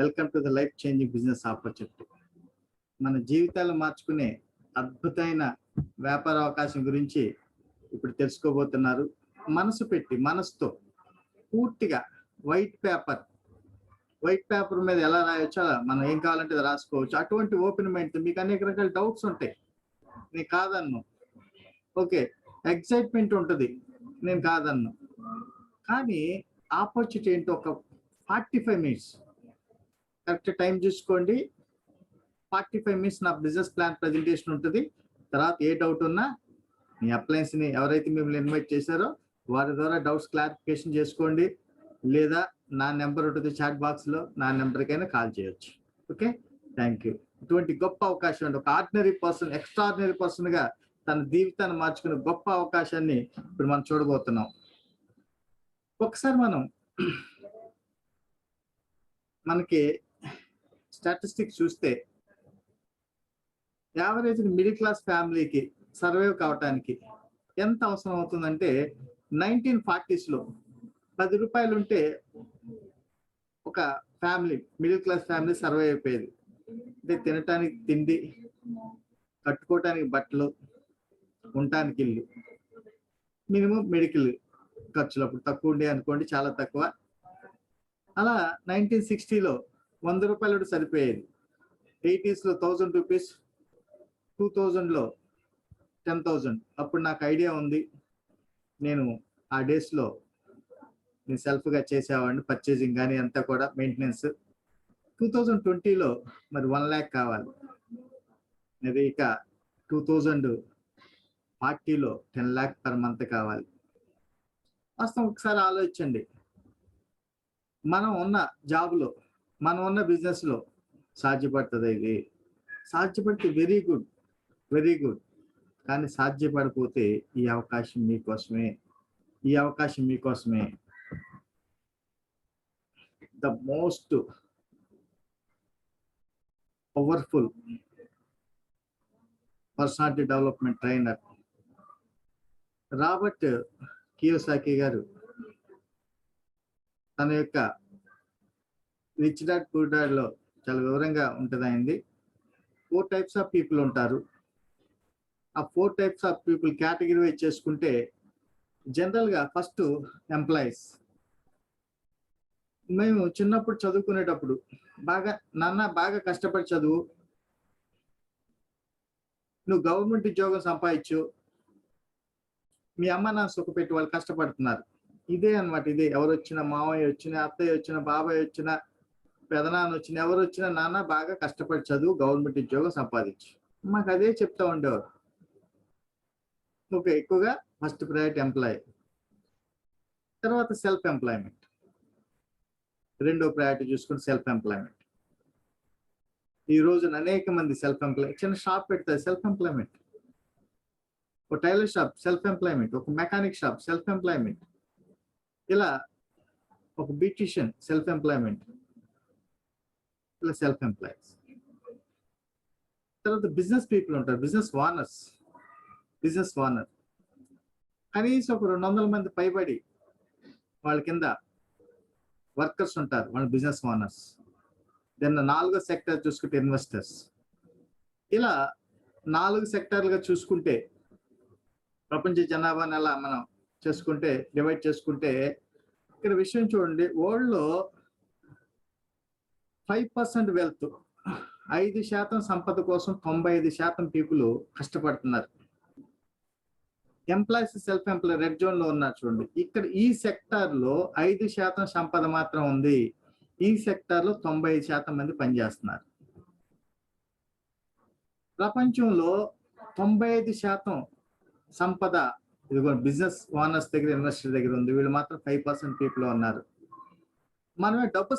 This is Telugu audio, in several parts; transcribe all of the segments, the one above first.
Welcome to the life changing business opportunity. మన జీవితాలు మార్చుకునే అద్భుతమైన వ్యాపార అవకాశం గురించి ఇప్పుడు తెలుసుకోబోతున్నారు. మనసు పెట్టి మనసుతో పూర్తిగా వైట్ పేపర్ మీద ఎలా రాయొచ్చో మనం ఏం కావాలంటే అది రాసుకోవచ్చు. అటువంటి ఓపెన్ మైండ్. మీకు అనేక రకాల డౌట్స్ ఉంటాయి, నేను కాదన్ను. ఓకే, ఎక్సైట్మెంట్ ఉంటుంది, నేను కాదన్ను. కానీ ఆపర్చునిటీ ఏంటో ఒక 45 మినిట్స్ కరెక్ట్ టైం చూసుకోండి. 45 మినిట్స్ నా బిజినెస్ ప్లాన్ ప్రజెంటేషన్ ఉంటుంది. తర్వాత ఏ డౌట్ ఉన్నా మీ అప్లయన్స్ని ఎవరైతే మిమ్మల్ని ఇన్వైట్ చేశారో వారి ద్వారా డౌట్స్ క్లారిఫికేషన్ చేసుకోండి. లేదా నా నెంబర్ ఉంటుంది చాట్ బాక్స్లో, నా నెంబర్కైనా కాల్ చేయొచ్చు. Okay, thank you. ఇటువంటి గొప్ప అవకాశం అండి. ఒక ఆర్డినరీ పర్సన్ ఎక్స్ట్రాడినరీ పర్సన్గా తన జీవితాన్ని మార్చుకునే గొప్ప అవకాశాన్ని ఇప్పుడు మనం చూడబోతున్నాం. ఒకసారి మనకి స్టాటిస్టిక్స్ చూస్తే యావరేజ్ మిడిల్ క్లాస్ ఫ్యామిలీకి సర్వైవ్ కావటానికి ఎంత అవసరం అవుతుందంటే 1940s లో 10 రూపాయలు ఉంటే ఒక family, middle class family survive అయిపోయేది. అంటే తినటానికి తిండి, కట్టుకోవటానికి బట్టలు, ఉండటానికి ఇల్లు, మినిమం మెడికల్ ఖర్చులు అప్పుడు తక్కువ ఉండే అనుకోండి, చాలా తక్కువ. అలా 1960లో 100 రూపాయలు సరిపోయేది. 80s లో 1000 రూపీస్, 2000లో 10,000. అప్పుడు నాకు ఐడియా ఉంది, నేను ఆ డేస్లో నేను సెల్ఫ్గా చేసేవాడిని, పర్చేసింగ్ కానీ అంతా కూడా మెయింటెనెన్స్. 2020లో మరి 1 lakh కావాలి. అది ఇక 2040లో 10 lakh పర్ మంత్ కావాలి. వాస్తవం ఒకసారి ఆలోచించండి, మనం ఉన్న జాబ్లో, మనం ఉన్న బిజినెస్లో సాధ్యపడుతుంది. ఇది సాధ్యపడితే వెరీ గుడ్, వెరీ గుడ్. కానీ సాధ్యపడిపోతే ఈ అవకాశం మీకోసమే, ఈ అవకాశం మీకోసమే. The most powerful personality development trainer Robert Kiyosaki గారు తన యొక్క రిచ్ డాడ్ పూర్ డాడ్లో చాలా వివరంగా ఉంటుంది అయింది. 4 types ఆఫ్ పీపుల్ ఉంటారు. ఆ 4 types of people category wise చేసుకుంటే జనరల్గా ఫస్ట్ ఎంప్లాయీస్. మేము చిన్నప్పుడు చదువుకునేటప్పుడు నాన్న బాగా కష్టపడి చదువు, నువ్వు గవర్నమెంట్ ఉద్యోగం సంపాదించు, మీ అమ్మ నాన్న సుఖపెట్టి వాళ్ళు కష్టపడుతున్నారు. ఇదే అనమాట. ఇదే ఎవరు వచ్చినా, మావయ్య వచ్చినా, అత్తయ్య వచ్చినా, బాబాయ్ వచ్చినా, పెదనాన్న వచ్చిన ఎవరు వచ్చినా, నాన్న బాగా కష్టపడి చదువు, గవర్నమెంట్ ఉద్యోగం సంపాదించు, మాకు అదే చెప్తా ఉండేవారు. ఓకే, ఎక్కువగా ఫస్ట్ ప్రయారిటీ ఎంప్లాయీ. తర్వాత సెల్ఫ్ ఎంప్లాయ్మెంట్, రెండో ప్రయారిటీ చూసుకుని సెల్ఫ్ ఎంప్లాయ్మెంట్. ఈ రోజున అనేక మంది సెల్ఫ్ ఎంప్లాయ్, చిన్న షాప్ పెడతారు, సెల్ఫ్ ఎంప్లాయ్మెంట్. ఒక టైలర్ షాప్, సెల్ఫ్ ఎంప్లాయ్మెంట్. ఒక మెకానిక్ షాప్, సెల్ఫ్ ఎంప్లాయ్మెంట్. ఇలా ఒక బ్యూటిషియన్, సెల్ఫ్ ఎంప్లాయ్మెంట్. ఇలా సెల్ఫ్ ఎంప్లాయీస్. తర్వాత బిజినెస్ పీపుల్ ఉంటారు, బిజినెస్ ఓనర్. కనీసం ఒక 200 మంది పైబడి వాళ్ళ కింద వర్కర్స్ ఉంటారు, వాళ్ళ బిజినెస్ ఓనర్స్. దెన్ 4వ సెక్టర్ చూసుకుంటే ఇన్వెస్టర్స్. ఇలా 4 సెక్టార్లుగా చూసుకుంటే ప్రపంచ జనాభాని అలా మనం చేసుకుంటే, డివైడ్ చేసుకుంటే, ఇక్కడ విషయం చూడండి, వరల్డ్లో 5% వెల్త్, 5% సంపద కోసం 95% పీపుల్ కష్టపడుతున్నారు. Employees, self employee red zone లో ఉన్నారు చూడండి. ఇక్కడ ఈ సెక్టార్ లో 5% సంపద మాత్రం ఉంది. ఈ సెక్టార్ లో 95% మంది పనిచేస్తున్నారు. ప్రపంచంలో 95% సంపద ఇదిగో బిజినెస్ ఓనర్స్ దగ్గర, ఇన్వెస్టర్ దగ్గర ఉంది. వీళ్ళు మాత్రం 5% పీపుల్ ఉన్నారు. మనమే డబ్బు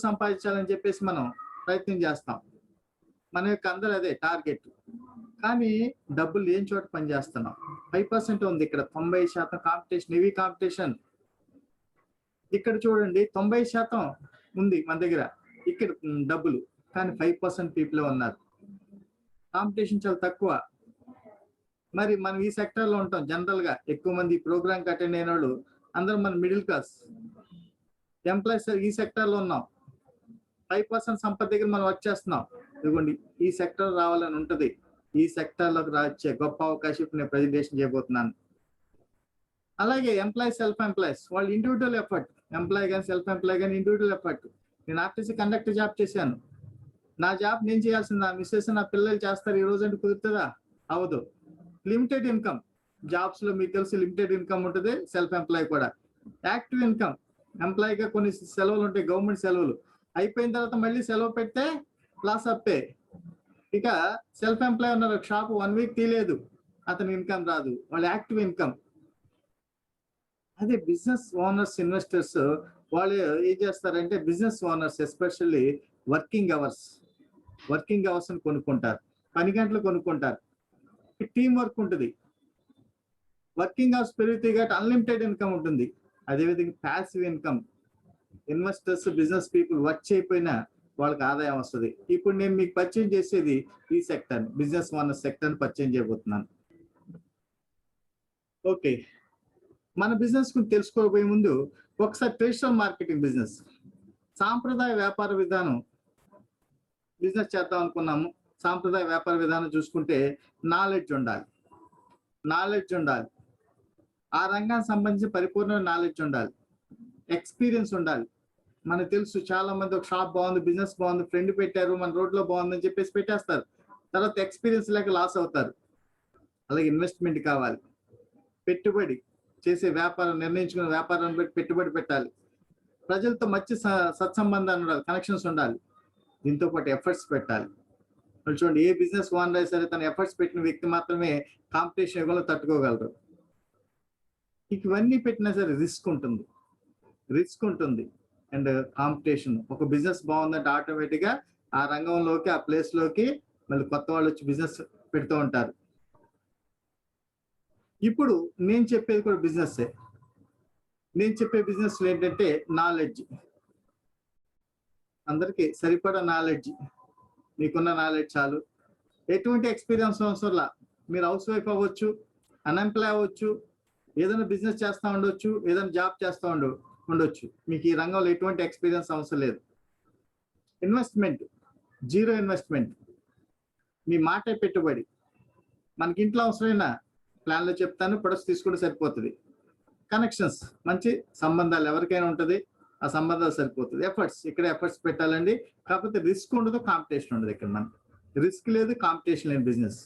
సంపాదించాలని చెప్పేసి మనం ప్రయత్నం చేస్తాం. మన యొక్క అందరూ అదే టార్గెట్. కానీ డబ్బులు లేని చోట పనిచేస్తున్నాం. 5% ఉంది ఇక్కడ, 90% కాంపిటీషన్, హెవీ కాంపిటీషన్. ఇక్కడ చూడండి 90% ఉంది మన దగ్గర ఇక్కడ డబ్బులు, కానీ 5% పీపుల్ ఉన్నారు. కాంపిటీషన్ చాలా తక్కువ. మరి మనం ఈ సెక్టర్ లో ఉంటాం. జనరల్ గా ఎక్కువ మంది ప్రోగ్రామ్ అటెండ్ అయిన వాళ్ళు అందరూ మన మిడిల్ క్లాస్ ఎంప్లాయీస్ ఈ సెక్టర్ లో ఉన్నాం. 5% సంపద దగ్గర మనం వర్క్ చేస్తున్నాం. ఇదిగోండి ఈ సెక్టర్ రావాలని ఉంటది. ఈ సెక్టర్ లోకి వచ్చే గొప్ప అవకాశం ఇప్పుడు నేను ప్రెజెంటేషన్ చేయబోతున్నాను. అలాగే ఎంప్లాయీ సెల్ఫ్ ఎంప్లాయీస్ వాళ్ళు ఇండివిజువల్ ఎఫర్ట్, ఎంప్లాయీ కానీ సెల్ఫ్ ఎంప్లాయీ కానీ ఇండివిజువల్ ఎఫర్ట్. నేను ఆర్టీసీ కండక్టర్ జాబ్ చేశాను. నా జాబ్ నేను చేయాల్సింది, నా మిస్సెస్ నా పిల్లలు చేస్తారు. ఈ రోజు అంటే కుదురుతుందా? అవదు. లిమిటెడ్ ఇన్కమ్ జాబ్స్ లో మీకు తెలుసు, లిమిటెడ్ ఇన్కమ్ ఉంటుంది. సెల్ఫ్ ఎంప్లాయీ కూడా యాక్టివ్ ఇన్కమ్. ఎంప్లాయీగా కొన్ని సెలవులు ఉంటాయి, గవర్నమెంట్ సెలవులు అయిపోయిన తర్వాత మళ్ళీ సెలవు పెడితే లాస్ అప్పే. ఇక సెల్ఫ్ ఎంప్లాయీ ఉన్నారు, షాప్ 1 వీక్ తీయలేదు, అతని ఇన్కమ్ రాదు, వాళ్ళు యాక్టివ్ ఇన్కమ్. అదే బిజినెస్ ఓనర్స్, ఇన్వెస్టర్స్ వాళ్ళు ఏం చేస్తారంటే, business owners especially working hours అని కొనుక్కుంటారు, 10 గంటలు కొనుక్కుంటారు. టీం వర్క్ ఉంటుంది, వర్కింగ్ అవర్స్ పెరుగుతాయి కాబట్టి అన్లిమిటెడ్ ఇన్కమ్ ఉంటుంది. అదేవిధంగా passive income, investors business people work చేయకపోయినా వాళ్ళకి ఆదాయం వస్తుంది. ఇప్పుడు నేను మీకు పరిచయం చేసేది ఈ సెక్టర్, బిజినెస్ ఓనర్ సెక్టర్ పరిచయం చేయబోతున్నాను. ఓకే, మన బిజినెస్ గురించి తెలుసుకోబోయే ముందు ఒకసారి ట్రెడిషనల్ మార్కెటింగ్ బిజినెస్, సాంప్రదాయ వ్యాపార విధానం బిజినెస్ చేద్దాం అనుకున్నాము. సాంప్రదాయ వ్యాపార విధానం చూసుకుంటే నాలెడ్జ్ ఉండాలి, ఆ రంగానికి సంబంధించి పరిపూర్ణ నాలెడ్జ్ ఉండాలి, ఎక్స్పీరియన్స్ ఉండాలి. మనకు తెలుసు చాలా మంది ఒక షాప్ బాగుంది, బిజినెస్ బాగుంది, ఫ్రెండ్ పెట్టారు, మన రోడ్లో బాగుందని చెప్పేసి పెట్టేస్తారు, తర్వాత ఎక్స్పీరియన్స్ లేక లాస్ అవుతారు. అలాగే ఇన్వెస్ట్మెంట్ కావాలి, పెట్టుబడి చేసే వ్యాపారం, నిర్ణయించుకున్న వ్యాపారాన్ని బట్టి పెట్టుబడి పెట్టాలి, ప్రజలతో మంచి సత్సంబంధాలు ఉండాలి, కనెక్షన్స్ ఉండాలి, దీంతో పాటు ఎఫర్ట్స్ పెట్టాలి. చూడండి, ఏ బిజినెస్ ఓనర్ అయితే సరే తన ఎఫర్ట్స్ పెట్టిన వ్యక్తి మాత్రమే కాంపిటీషన్ యుగంలో తట్టుకోగలరు. ఇవన్నీ పెట్టినా సరే రిస్క్ ఉంటుంది అండ్ కాంపిటీషన్. ఒక బిజినెస్ బాగుందంటే ఆటోమేటిక్ గా ఆ రంగంలోకి, ఆ ప్లేస్ లోకి మళ్ళీ కొత్త వాళ్ళు వచ్చి బిజినెస్ పెడుతూ ఉంటారు. ఇప్పుడు నేను చెప్పేది కూడా బిజినెస్. నేను చెప్పే బిజినెస్ ఏంటంటే నాలెడ్జ్, అందరికి సరిపడా నాలెడ్జ్, మీకున్న నాలెడ్జ్ చాలు, ఎటువంటి ఎక్స్పీరియన్స్ అవసరంలా. మీరు హౌస్ వైఫ్ అవ్వచ్చు, అన్ఎంప్లాయ్ అవ్వచ్చు, ఏదైనా బిజినెస్ చేస్తూ ఉండొచ్చు, ఏదైనా జాబ్ చేస్తూ ఉండొచ్చు, మీకు ఈ రంగంలో ఎటువంటి ఎక్స్పీరియన్స్ అవసరం లేదు. ఇన్వెస్ట్మెంట్, జీరో ఇన్వెస్ట్మెంట్, మీ మాటే పెట్టుబడి. మనకి ఇంట్లో అవసరమైన ప్లాన్లో చెప్తాను, ప్రొడక్ట్స్ తీసుకుంటే సరిపోతుంది. కనెక్షన్స్, మంచి సంబంధాలు ఎవరికైనా ఉంటుంది, ఆ సంబంధాలు సరిపోతుంది. ఎఫర్ట్స్, ఇక్కడ ఎఫర్ట్స్ పెట్టాలండి, కాకపోతే రిస్క్ ఉండదు, కాంపిటీషన్ ఉండదు. ఇక్కడ మనకి రిస్క్ లేదు, కాంపిటీషన్ లేని బిజినెస్.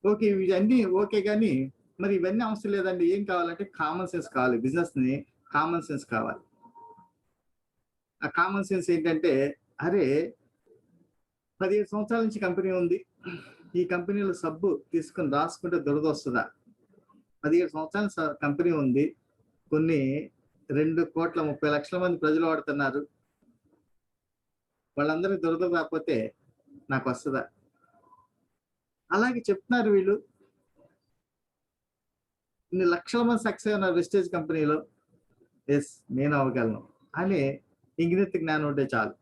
ఓకే, ఇవన్నీ ఓకే, కానీ మరి ఇవన్నీ అవసరం లేదండి. ఏం కావాలంటే కామన్ సెన్స్ కావాలి. బిజినెస్ ని కామన్ సెన్స్ కావాలి. ఆ కామన్ సెన్స్ ఏంటంటే, అరే 17 సంవత్సరాల నుంచి కంపెనీ ఉంది, ఈ కంపెనీలో సబ్బు తీసుకుని రాసుకుంటే దురద వస్తుందా? 17 సంవత్సరాల కంపెనీ ఉంది, కొన్ని 2,30,00,000 మంది ప్రజలు వాడుతున్నారు, వాళ్ళందరికీ దురద రాకపోతే నాకు వస్తుందా? అలాగే చెప్తున్నారు వీళ్ళు, ఇన్ని లక్షల మంది సక్సెస్ అయిన వెస్టేజ్ కంపెనీలో, ఎస్ నేను అవ్వగలను అని ఇంగిత జ్ఞానం ఉంటే చాలు.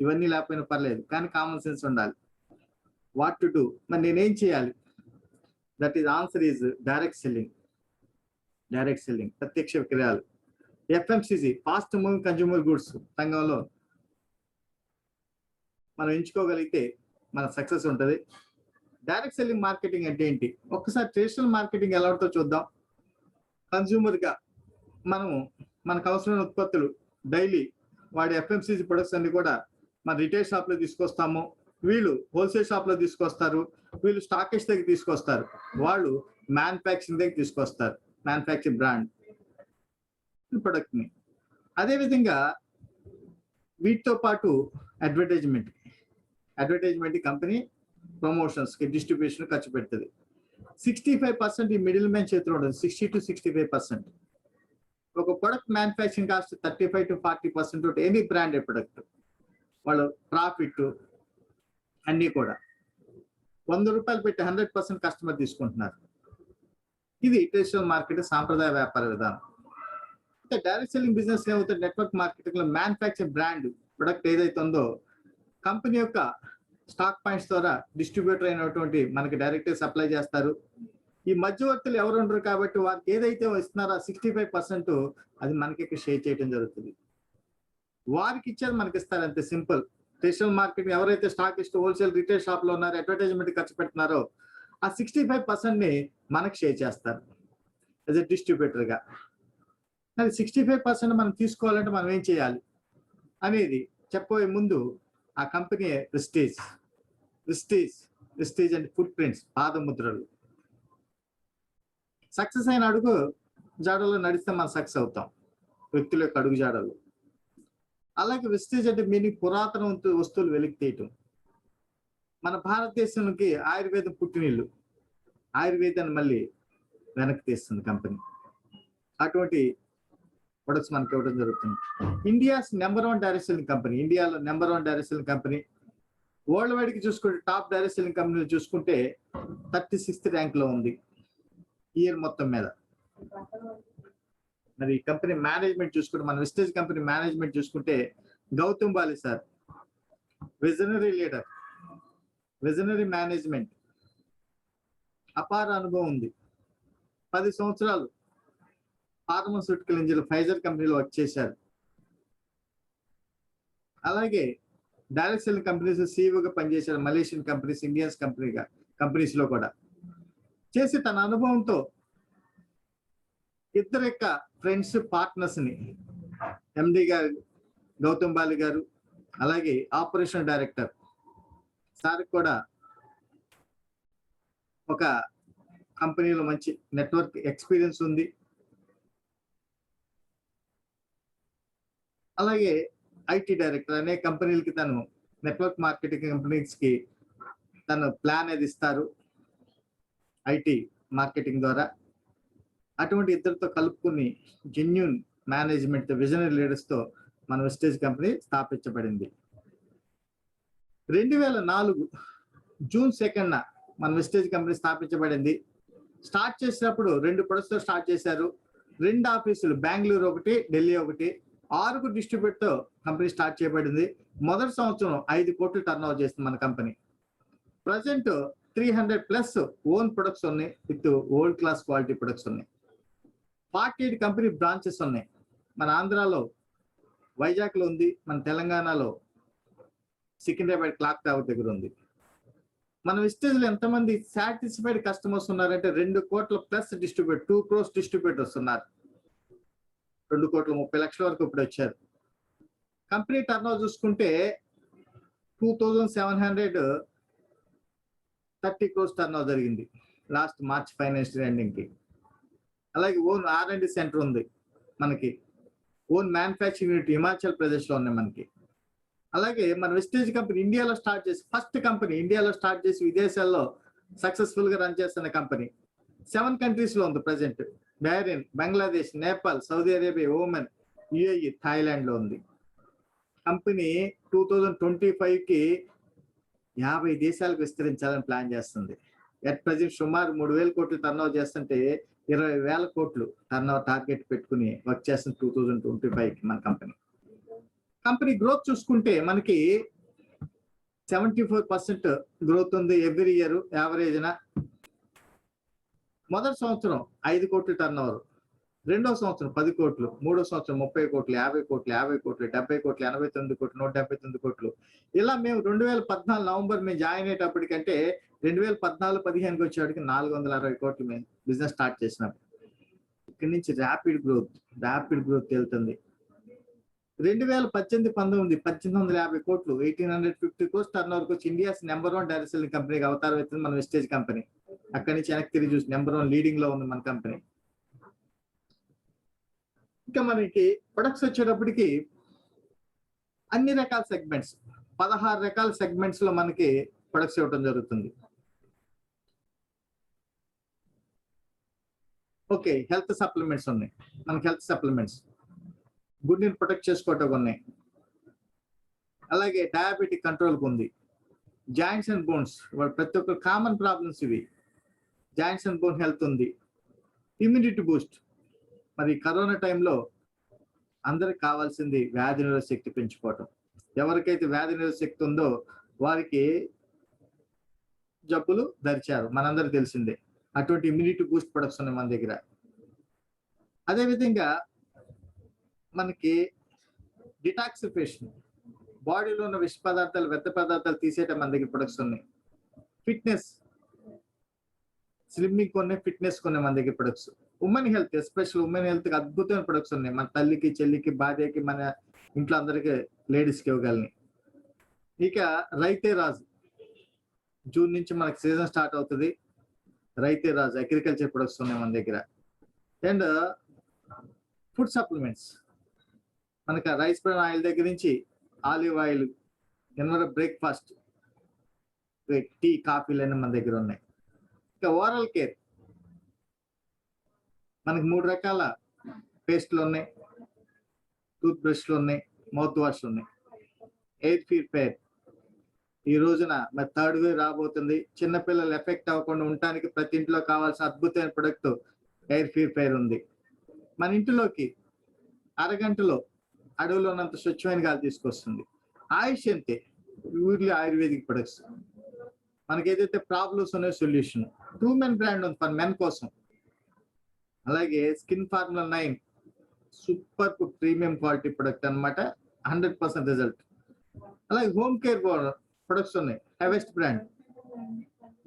ఇవన్నీ లేకపోయినా పర్లేదు, కానీ కామన్ సెన్స్ ఉండాలి. వాట్ టు డూ, మరి నేనేం చేయాలి? That is answer is direct selling, ప్రత్యక్ష విక్రయాలు. FMCG, fast moving consumer goods రంగంలో మనం ఎంచుకోగలిగితే మన సక్సెస్ ఉంటుంది. డైరెక్ట్ సెల్లింగ్ మార్కెటింగ్ అంటే ఏంటి? ఒక్కసారి ట్రెడిషనల్ మార్కెటింగ్ ఎలా ఉంటుందో చూద్దాం. కన్జ్యూమర్ గా మనము మనకు అవసరమైన ఉత్పత్తులు డైలీ వాడి ఎఫ్ఎంసిజి ప్రొడక్ట్స్ అన్ని కూడా మన రిటైల్ షాప్ లో తీసుకొస్తాము, వీళ్ళు హోల్సేల్ షాప్ లో తీసుకొస్తారు, వీళ్ళు స్టాకిస్ట్ దగ్గర తీసుకొస్తారు, వాళ్ళు మ్యానుఫ్యాక్చరింగ్ దగ్గర తీసుకొస్తారు, మ్యానుఫ్యాక్చరింగ్ బ్రాండ్ ప్రొడక్ట్ ని. అదేవిధంగా వీటితో పాటు అడ్వర్టైజ్మెంట్ కంపెనీ ప్రమోషన్స్ కి, డిస్ట్రిబ్యూషన్ ఖర్చు పెడుతుంది. 65% ఈ మిడిల్ మ్యాన్ చేతిలో ఉంటుంది, 60 to 65%. ఒక ప్రొడక్ట్ మ్యానుఫ్యాక్చరింగ్ కాస్ట్ 35 to 40% ఉంటుంది, ఎనీ బ్రాండెడ్ ప్రొడక్ట్. వాళ్ళు ప్రాఫిట్ అన్ని కూడా ₹100 పెట్టి 100% కస్టమర్ తీసుకుంటున్నారు. ఇది ట్రెడిషనల్ మార్కెట్, సాంప్రదాయ వ్యాపార విధానం. డైరెక్ట్ సెల్లింగ్ బిజినెస్ ఏమవుతుంది? నెట్వర్క్ మార్కెటింగ్ లో మ్యానుఫ్యాక్చర్ బ్రాండ్ ప్రొడక్ట్ ఏదైతే ఉందో కంపెనీ యొక్క స్టాక్ పాయింట్స్ ద్వారా డిస్ట్రిబ్యూటర్ అయినటువంటి మనకి డైరెక్ట్ సప్లై చేస్తారు. ఈ మధ్యవర్తులు ఎవరు ఉండరు కాబట్టి వారికి ఏదైతే ఇస్తున్నారో 65% అది మనకి షేర్ చేయడం జరుగుతుంది. వారికి ఇచ్చేది మనకి ఇస్తారు, అంతే సింపుల్. ట్రెడిషనల్ మార్కెట్ ఎవరైతే స్టాక్ ఇస్తూ హోల్సేల్ రిటైల్ షాప్ లో ఉన్నారో, అడ్వర్టైజ్మెంట్ ఖర్చు పెడుతున్నారో ఆ 65% మనకి షేర్ చేస్తారు యాజ్ ఎ డిస్ట్రిబ్యూటర్ గా. అది 65% మనం తీసుకోవాలంటే మనం ఏం చేయాలి అనేది చెప్పబోయే ముందు ఆ company Prestige Prestige and footprints, పాదముద్రలు. సక్సెస్ అయిన అడుగు జాడలో నడిస్తే మనం సక్సెస్ అవుతాం, వ్యక్తుల యొక్క అడుగు జాడలు. అలాగే వెస్టేజ్ అంటే మీనింగ్ పురాతన వస్తువులు వెలికి తీయటం. మన భారతదేశానికి ఆయుర్వేదం పుట్టినిల్లు, ఆయుర్వేదాన్ని మళ్ళీ వెనక్కి తీస్తుంది కంపెనీ. అటువంటి ప్రొడక్ట్స్ మనకి ఇవ్వడం జరుగుతుంది. India's number 1 direct selling company, ఇండియాలో number 1 direct selling company. Worldwide కి చూసుకుంటే టాప్ డైరెక్ట్ సెల్లింగ్ కంపెనీలు చూసుకుంటే 36th ర్యాంక్ లో ఉంది ఇయర్ మొత్తం మీద. మరి కంపెనీ మేనేజ్మెంట్ చూసుకుంటే, మన వెస్టేజ్ కంపెనీ మేనేజ్మెంట్ చూసుకుంటే Gautam Bali sir visionary leader, visionary management, అపార అనుభవం ఉంది. 10 సంవత్సరాలు ఫార్మాస్యూటికల్ ఇంజనీర్ ఫైజర్ కంపెనీలో వర్క్ చేశారు. అలాగే డైరెక్ట్ సెల్లింగ్ కంపెనీస్ సీఈఓగా పనిచేశారు, మలేషియన్ కంపెనీస్, ఇండియన్స్ కంపెనీస్ లో కూడా చేసి తన అనుభవంతో ఇద్దరు యొక్క ఫ్రెండ్స్ పార్ట్నర్స్ ని, ఎండి గారు గౌతమ్ బాలి గారు, అలాగే ఆపరేషన్ డైరెక్టర్ సార్ కూడా ఒక కంపెనీలో మంచి నెట్వర్క్ ఎక్స్పీరియన్స్ ఉంది. అలాగే ఐటీ డైరెక్టర్, అనే కంపెనీలకి తను నెట్వర్క్ మార్కెటింగ్ కంపెనీస్ కి తను ప్లాన్ అది ఇస్తారు ఐటీ మార్కెటింగ్ ద్వారా. అటువంటి ఇద్దరితో కలుపుకుని జెన్యూన్ మేనేజ్మెంట్, విజనరీ లీడర్స్ తో మన వెస్టేజ్ కంపెనీ స్థాపించబడింది. 2004 జూన్ 2న మన వెస్టేజ్ కంపెనీ స్థాపించబడింది. స్టార్ట్ చేసినప్పుడు 2 ప్రొడక్ట్స్ తో స్టార్ట్ చేశారు. 2 ఆఫీసులు, బెంగళూరు ఒకటి, ఢిల్లీ ఒకటి. 6 డిస్ట్రిబ్యూటర్ తో కంపెనీ స్టార్ట్ చేయబడింది. మొదటి సంవత్సరం 5 కోట్లు టర్న్ ఓవర్ చేస్తుంది మన కంపెనీ. ప్రజెంట్ 300+ ఓన్ ప్రొడక్ట్స్ ఉన్నాయి, with world class quality products ఉన్నాయి. 48 కంపెనీ బ్రాంచెస్ ఉన్నాయి. మన ఆంధ్రాలో వైజాగ్ లో ఉంది, మన తెలంగాణలో సికింద్రాబాద్ క్లాక్ టవర్ దగ్గర ఉంది. మన వెస్టేజ్ లో ఎంతమంది సాటిస్ఫైడ్ కస్టమర్స్ ఉన్నారంటే 2 కోట్ల ప్లస్ డిస్ట్రిబ్యూటర్, 2 crores డిస్ట్రిబ్యూటర్స్ ఉన్నారు. 2,30,00,000 వరకు ఇప్పుడు వచ్చారు. కంపెనీ టర్న్ ఓవర్ చూసుకుంటే 2,730 crores టర్న్ ఓవర్ జరిగింది లాస్ట్ మార్చ్ ఫైనాన్షియల్ ఎండింగ్ కి. అలాగే ఓన్ R&D సెంటర్ ఉంది మనకి, own manufacturing unit Himachal Pradesh లో ఉన్నాయి మనకి. అలాగే మన వెస్టేజ్ కంపెనీ ఇండియాలో స్టార్ట్ చేసి, ఫస్ట్ కంపెనీ ఇండియాలో స్టార్ట్ చేసి విదేశాల్లో సక్సెస్ఫుల్ గా రన్ చేస్తున్న కంపెనీ. 7 కంట్రీస్ లో ఉంది present. Bahrain, Bangladesh, Nepal, Saudi Arabia, Oman, UAE, Thailand లో ఉంది. కంపెనీ 2025 కి 50 దేశాలకు విస్తరించాలని ప్లాన్ చేస్తుంది. ఎట్ ప్రజెంట్ సుమారు 3,000 కోట్లు టర్న్ ఓవర్ చేస్తుంటే 20,000 కోట్లు టర్న్ ఓవర్ టార్గెట్ పెట్టుకుని వర్క్ చేస్తుంది 2025 కి మన కంపెనీ. కంపెనీ గ్రోత్ చూసుకుంటే మనకి 74% గ్రోత్ ఉంది ఎవ్రీ ఇయర్ యావరేజ్ న. మొదటి సంవత్సరం 5 కోట్లు టర్న్ ఓవర్, రెండో సంవత్సరం 10 కోట్లు, మూడో సంవత్సరం 30 కోట్లు, 50 కోట్లు, 50 కోట్లు, 70 కోట్లు, 89 కోట్లు, 179 కోట్లు. ఇలా మేము 2014 నవంబర్ మేము జాయిన్ అయ్యేటప్పటికంటే 2014-15కి వచ్చేటికి 460 కోట్లు మేము బిజినెస్ స్టార్ట్ చేసినాం. ఇక్కడి నుంచి ర్యాపిడ్ గ్రోత్ వెళ్తుంది. 2018-19 1,850 కోట్లు, 1,850 crores టర్న్ ఓవర్కి వచ్చి ఇండియాస్ నెంబర్ 1 డైరెక్ట్ సెల్లింగ్ కంపెనీగా అవతారం అవుతుంది మన వెస్టేజ్ కంపెనీ. అక్కడి నుంచి వెనక్కి తిరిగి చూసి నెంబర్ 1 లీడింగ్ లో ఉంది మన కంపెనీ. ఇంకా మనకి ప్రొడక్ట్స్ వచ్చేటప్పటికి అన్ని రకాల సెగ్మెంట్స్, 16 రకాల సెగ్మెంట్స్ లో మనకి ప్రొడక్ట్స్ ఇవ్వడం జరుగుతుంది. ఓకే, హెల్త్ సప్లిమెంట్స్ ఉన్నాయి మనకి. హెల్త్ సప్లిమెంట్స్ గుడ్ని ప్రొటెక్ట్ చేసుకోవటం ఉన్నాయి. అలాగే డయాబెటిక్ కంట్రోల్కి ఉంది. జాయింట్స్ అండ్ బోన్స్, ప్రతి ఒక్క కామన్ ప్రాబ్లమ్స్ ఇవి. జాయింట్స్ అండ్ బోన్ హెల్త్ ఉంది. ఇమ్యూనిటీ బూస్ట్, మరి కరోనా టైంలో అందరికి కావాల్సింది వ్యాధి నిరోధక శక్తి పెంచుకోవటం. ఎవరికైతే వ్యాధి నిరోధక శక్తి ఉందో వారికి జబ్బులు ధరిచారు, మనందరికి తెలిసిందే. అటువంటి ఇమ్యూనిటీ బూస్ట్ ప్రొడక్ట్స్ ఉన్నాయి మన దగ్గర. అదేవిధంగా మనకి డిటాక్సిఫికేషన్, బాడీలో ఉన్న విష పదార్థాలు, వ్యర్థ పదార్థాలు తీసేయటం మన దగ్గర ప్రొడక్ట్స్ ఉన్నాయి. ఫిట్నెస్, స్లిమ్మింగ్ కొన్ని, ఫిట్నెస్ కొన్ని మన దగ్గర products. Women health, special women health కి అద్భుతమైన ప్రొడక్ట్స్ ఉన్నాయి. మన తల్లికి, చెల్లికి, భార్యకి, మన ఇంట్లో అందరికి, లేడీస్కి ఇవ్వగలని. ఇక రైతే రాజు, జూన్ నుంచి మనకి సీజన్ స్టార్ట్ అవుతుంది. రైతే రాజు అగ్రికల్చర్ ప్రొడక్ట్స్ ఉన్నాయి మన దగ్గర. అండ్ ఫుడ్ సప్లిమెంట్స్, మనకి రైస్ బ్రాన్ ఆయిల్ దగ్గర నుంచి ఆలివ్ ఆయిల్, బ్రేక్ఫాస్ట్, టీ, కాఫీలు అన్నీ మన దగ్గర ఉన్నాయి. ఇక ఓరల్ కేర్, మనకి 3 రకాల పేస్ట్లు ఉన్నాయి, టూత్ బ్రష్లు ఉన్నాయి, మౌత్ వాష్లు ఉన్నాయి. ఎయిర్ ప్యూరిఫైయర్, ఈ రోజున మరి 3rd వేవ్ రాబోతుంది. చిన్నపిల్లలు ఎఫెక్ట్ అవ్వకుండా ఉండటానికి ప్రతి ఇంట్లో కావాల్సిన అద్భుతమైన ప్రొడక్ట్ ఎయిర్ ప్యూరిఫైయర్ ఉంది. మన ఇంటిలోకి అరగంటలో అడవిలో ఉన్నంత స్వచ్ఛమైన గాలి తీసుకొస్తుంది. ఆయుష్ అంతే, ఊర్లీ ఆయుర్వేదిక్ ప్రొడక్ట్స్. మనకి ఏదైతే ప్రాబ్లమ్స్ ఉన్నాయో సొల్యూషన్. ట్రూ మెన్ బ్రాండ్ ఉంది ఫర్ మెన్ కోసం. అలాగే skin formula 9 super premium quality product అన్నమాట, 100% రిజల్ట్. అలాగే హోమ్ కేర్ ప్రొడక్ట్స్ ఉన్నాయి, హెవెస్ట్ brand.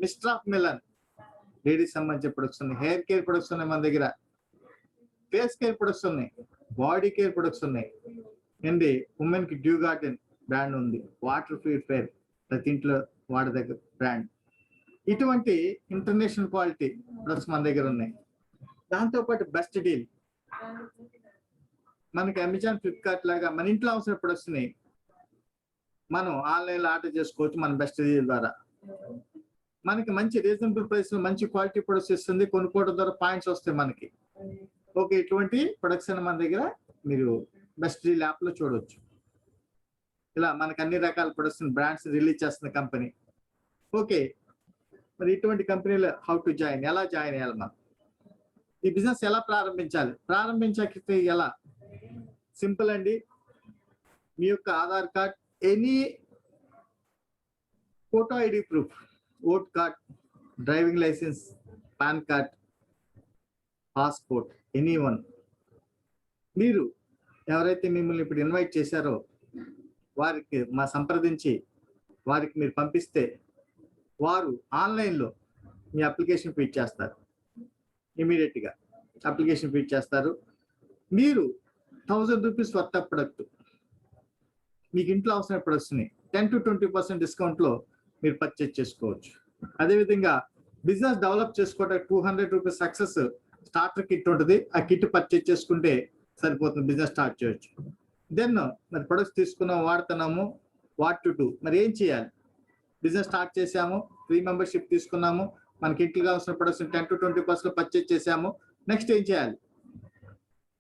Mister of Milan, ladies సంబంధించిన ప్రొడక్ట్స్ ఉన్నాయి. హెయిర్ కేర్ ప్రొడక్ట్స్ ఉన్నాయి మన దగ్గర. ఫేస్ కేర్ ప్రొడక్ట్స్ ఉన్నాయి, బాడీ కేర్ ప్రొడక్ట్స్ ఉన్నాయి. అండి ఉమెన్ కి డ్యూ గార్డెన్ బ్రాండ్ ఉంది. వాటర్ ప్యూరిఫైయర్ ప్రతి ఇంట్లో వాడదగ్గ బ్రాండ్. ఇటువంటి ఇంటర్నేషనల్ క్వాలిటీ ప్రొడక్ట్స్ మన దగ్గర ఉన్నాయి. దాంతోపాటు బెస్ట్ డీల్, మనకి అమెజాన్, ఫ్లిప్కార్ట్ లాగా మన ఇంట్లో అవసరం ప్రొడక్ట్స్ ని మనం ఆన్లైన్లో ఆర్డర్ చేసుకోవచ్చు మన బెస్ట్ డీల్ ద్వారా. మనకి మంచి రీజనబుల్ ప్రైస్ లో మంచి క్వాలిటీ ప్రొడక్ట్స్ ఇస్తుంది. కొనుక్కోవడం ద్వారా పాయింట్స్ వస్తాయి మనకి. ఓకే, ఇటువంటి ప్రొడక్ట్స్ అని మన దగ్గర మీరు బెస్ట్ డీల్ యాప్ లో చూడవచ్చు. ఇలా మనకి అన్ని రకాల ప్రొడక్ట్స్ బ్రాండ్స్ రిలీజ్ చేస్తున్న కంపెనీ. ఓకే, మరి ఇటువంటి కంపెనీలో హౌ టు జాయిన్, ఎలా జాయిన్ అయ్యాలి, మనం ఈ బిజినెస్ ఎలా ప్రారంభించాలి, ప్రారంభించకపోతే ఎలా? సింపుల్ అండి. మీ యొక్క Aadhaar card, any photo ID proof, vote card, driving licence, PAN card, passport, any one. మీరు ఎవరైతే మిమ్మల్ని ఇప్పుడు ఇన్వైట్ చేశారో వారికి మా సంప్రదించి వారికి మీరు పంపిస్తే వారు ఆన్లైన్లో మీ అప్లికేషన్ ఫీడ్ చేస్తారు. ఇమీడియట్ గా అప్లికేషన్ ఫీడ్ చేస్తారు. మీరు 1000 రూపీస్ వర్త్ ఆఫ్ ప్రొడక్ట్, మీకు ఇంట్లో అవసరమైన ప్రొడక్ట్స్ ని 10 to 20% డిస్కౌంట్ లో మీరు పర్చేజ్ చేసుకోవచ్చు. అదేవిధంగా బిజినెస్ డెవలప్ చేసుకోవడానికి 200 రూపీస్ సక్సెస్ స్టార్టర్ కిట్ ఉంటుంది. ఆ కిట్ పర్చేజ్ చేసుకుంటే సరిపోతుంది, బిజినెస్ స్టార్ట్ చేయొచ్చు. దెన్ మరి ప్రొడక్ట్స్ తీసుకున్నాము, వాడుతున్నాము, వాట్ టు డూ, మరి ఏం చేయాలి? బిజినెస్ స్టార్ట్ చేసాము, ఫ్రీ మెంబర్షిప్ తీసుకున్నాము, మనకి ఇంట్లో కావాల్సిన ప్రొడక్ట్స్ 10 to 20% పర్చేజ్ చేసాము. నెక్స్ట్ ఏం చేయాలి?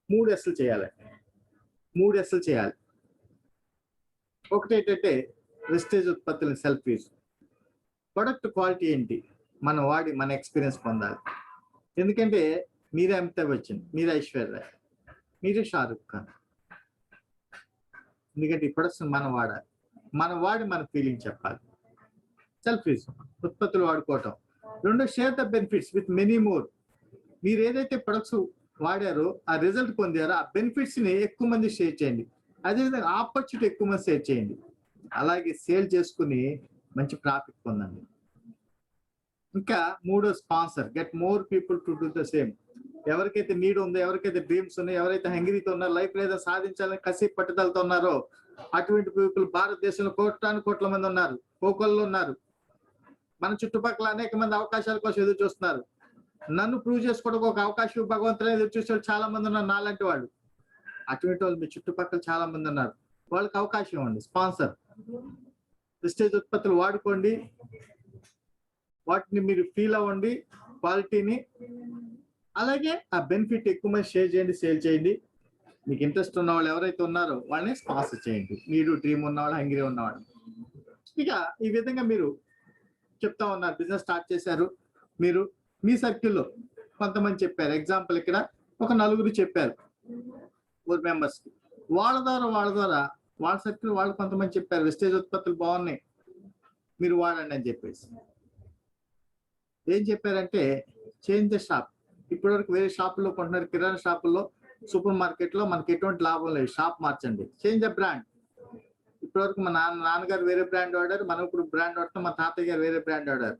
3 Sలు చేయాలి. 3 Sలు చేయాలి. ఒకటి ఏంటంటే వెస్టేజ్ ఉత్పత్తులు సెల్ఫ్ యూజ్. ప్రొడక్ట్ క్వాలిటీ ఏంటి, మనం వాడి మన ఎక్స్పీరియన్స్ పొందాలి. ఎందుకంటే మీరే అమితాబ్ బచ్చన్, మీరే ఐశ్వర్య రాయ్, మీరే షారుఖ్ ఖాన్. ఎందుకంటే ఈ ప్రొడక్ట్స్ మనం వాడాలి, మనం వాడి మన ఫీలింగ్ చెప్పాలి. సెల్ఫ్ యూజ్ ఉత్పత్తులు వాడుకోవటం. 2, share the benefits with many more. మీరు ఏదైతే ప్రొడక్ట్స్ వాడారో, ఆ రిజల్ట్ పొందారో, ఆ బెనిఫిట్స్ ని ఎక్కువ మంది షేర్ చేయండి. అదేవిధంగా ఆపర్చునిటీ ఎక్కువ మంది షేర్ చేయండి. అలాగే సేల్ చేసుకుని మంచి ప్రాఫిట్ పొందండి. ఇంకా 3వ sponsor, get more people to do the same. ఎవరికైతే నీడ్ ఉందో, ఎవరికైతే డ్రీమ్స్ ఉన్నాయో, ఎవరైతే హంగరీతో ఉన్నారో, లైఫ్ లేదా సాధించాలని కసి పట్టుదలతో ఉన్నారో, అటువంటి పీపుల్ భారతదేశంలో కోట్ల మంది ఉన్నారు, కోకొల్లో ఉన్నారు. మన చుట్టుపక్కల అనేక మంది అవకాశాల కోసం ఎదురు చూస్తున్నారు. నన్ను ప్రూవ్ చేసుకోవడానికి ఒక అవకాశం భగవంతుడు ఎదురు చూసే చాలా మంది ఉన్నారు నాలాంటి వాళ్ళు. అటువంటి వాళ్ళు మీ చుట్టుపక్కల చాలా మంది ఉన్నారు, వాళ్ళకి అవకాశం ఇవ్వండి. స్పాన్సర్, ప్రెస్టీజ్ ఉత్పత్తులు వాడుకోండి, వాటిని మీరు ఫీల్ అవ్వండి క్వాలిటీని. అలాగే ఆ బెనిఫిట్ ఎక్కువ మంది షేర్ చేయండి, సేల్ చేయండి. మీకు ఇంట్రెస్ట్ ఉన్న వాళ్ళు ఎవరైతే ఉన్నారో వాళ్ళని స్పాన్సర్ చేయండి. మీరు డ్రీమ్ ఉన్నవాళ్ళు, హంగ్రీ ఉన్నవాళ్ళు. ఇక ఈ విధంగా మీరు చెప్తా ఉన్నారు, బిజినెస్ స్టార్ట్ చేశారు. మీరు మీ సర్కిల్లో కొంతమంది చెప్పారు. ఎగ్జాంపుల్ ఇక్కడ ఒక 4 చెప్పారు 4 మెంబర్స్ కి. వాళ్ళ ద్వారా వాళ్ళ సర్కిల్ వాళ్ళు కొంతమంది చెప్పారు, వెస్టేజ్ ఉత్పత్తులు బాగున్నాయి, మీరు వాడండి అని చెప్పేసి. ఏం చెప్పారంటే చేంజ్ ద షాప్. ఇప్పటివరకు వేరే షాపుల్లో కొంటున్నారు, కిరాణా షాపుల్లో సూపర్ మార్కెట్ లో మనకి ఎటువంటి లాభం లేదు, షాప్ మార్చండి, చేంజ్ ద బ్రాండ్. ఇప్పటివరకు మా నాన్నగారు వేరే బ్రాండ్ వాడారు, మనం ఇప్పుడు బ్రాండ్ వాడతాం, మా తాతయ్య గారు వేరే బ్రాండ్ వాడారు.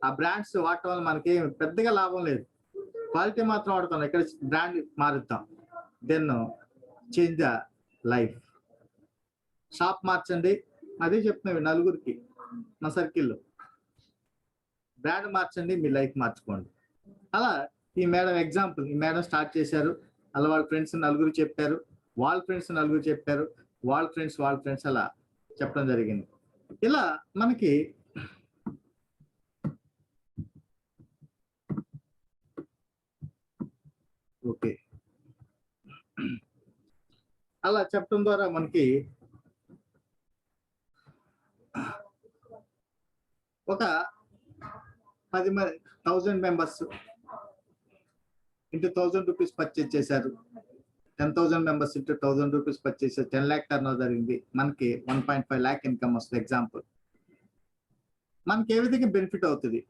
ఆ బ్రాండ్స్ వాడటం వల్ల మనకి పెద్దగా లాభం లేదు, క్వాలిటీ మాత్రం వాడతాం, ఇక్కడ బ్రాండ్ మారుద్దాం. Then change the life. Shop మార్చండి, అదే చెప్తున్నావి నలుగురికి మా సర్కిల్లో. బ్రాండ్ మార్చండి, మీ లైఫ్ మార్చుకోండి. అలా ఈ మేడం ఎగ్జాంపుల్, ఈ మేడం స్టార్ట్ చేశారు, అలా వాళ్ళ ఫ్రెండ్స్ నలుగురు చెప్పారు, వాళ్ళ ఫ్రెండ్స్ నలుగురు చెప్పారు, వాళ్ళ ఫ్రెండ్స్ అలా చెప్పడం జరిగింది. ఇలా మనకి ఓకే, అలా చెప్పడం ద్వారా మనకి ఒక 10,000 మెంబర్స్ ఇంటూ 1,000 రూపీస్ పర్చేజ్ చేశారు, 10,000 మెంబర్స్ ఇంటూ 1,000 రూపీస్ పర్చేజ్ చేశారు, 10 lakh టర్న్ ఓవర్ జరిగింది, మనకి 1.5 lakh ఇన్కమ్ వస్తుంది. ఎగ్జాంపుల్ మనకి ఏ విధంగా బెనిఫిట్ అవుతుంది?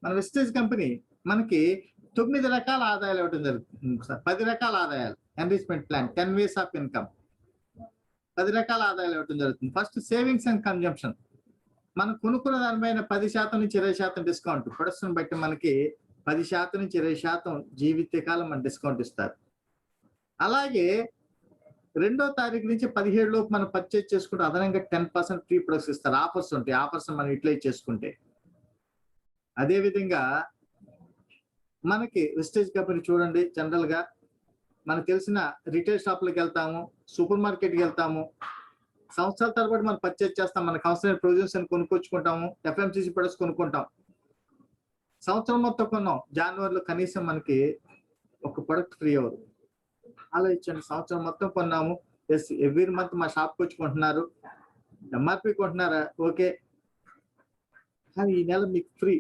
మన వెస్టేజ్ కంపెనీ మనకి 9 రకాల ఆదాయాలు ఇవ్వడం జరుగుతుంది సార్, 10 రకాల ఆదాయాలు. Enrichment plan 10 ways of income, 10 రకాల ఆదాయాలు ఇవ్వడం జరుగుతుంది. First savings and consumption. మనం కొనుక్కున్న దానిపైన 10% నుంచి 20% డిస్కౌంట్, ప్రొడక్షన్ బట్టి మనకి 10% నుంచి 20% జీవితకాలం మన డిస్కౌంట్ ఇస్తారు. అలాగే 2వ తారీఖు నుంచి 17 లోపు మనం పర్చేజ్ చేసుకుంటే అదనంగా 10% ఫ్రీ ప్రొడక్ట్స్ ఇస్తారు. ఆఫర్స్ ఉంటాయి, ఆఫర్స్ మనం యూటిలైజ్ చేసుకుంటే. అదే విధంగా మనకి వెస్టేజ్ కంపెనీ చూడండి, జనరల్ గా మనకు తెలిసిన రిటైల్ షాపులకు వెళ్తాము, సూపర్ మార్కెట్కి వెళ్తాము, సంవత్సరాల తరబడి మనం పర్చేజ్ చేస్తాం, మనకు అవసరమైన ప్రొవిజన్స్ అని కొనుక్కొచ్చుకుంటాము, ఎఫ్ఎంసీసీ ప్రొడక్ట్స్ కొనుక్కుంటాం. సంవత్సరం మొత్తం కొన్నాం, జనవరిలో కనీసం మనకి ఒక ప్రొడక్ట్ ఫ్రీ అవ్వదు. ఆలోచించండి, సంవత్సరం మొత్తం కొన్నాము, ఎస్ ఎవ్రీ మంత్ మా షాప్కి వచ్చి కొంటున్నారు, ఎంఆర్పి కొంటున్నారా, ఓకే, కానీ ఈ నెల మీకు ఫ్రీ,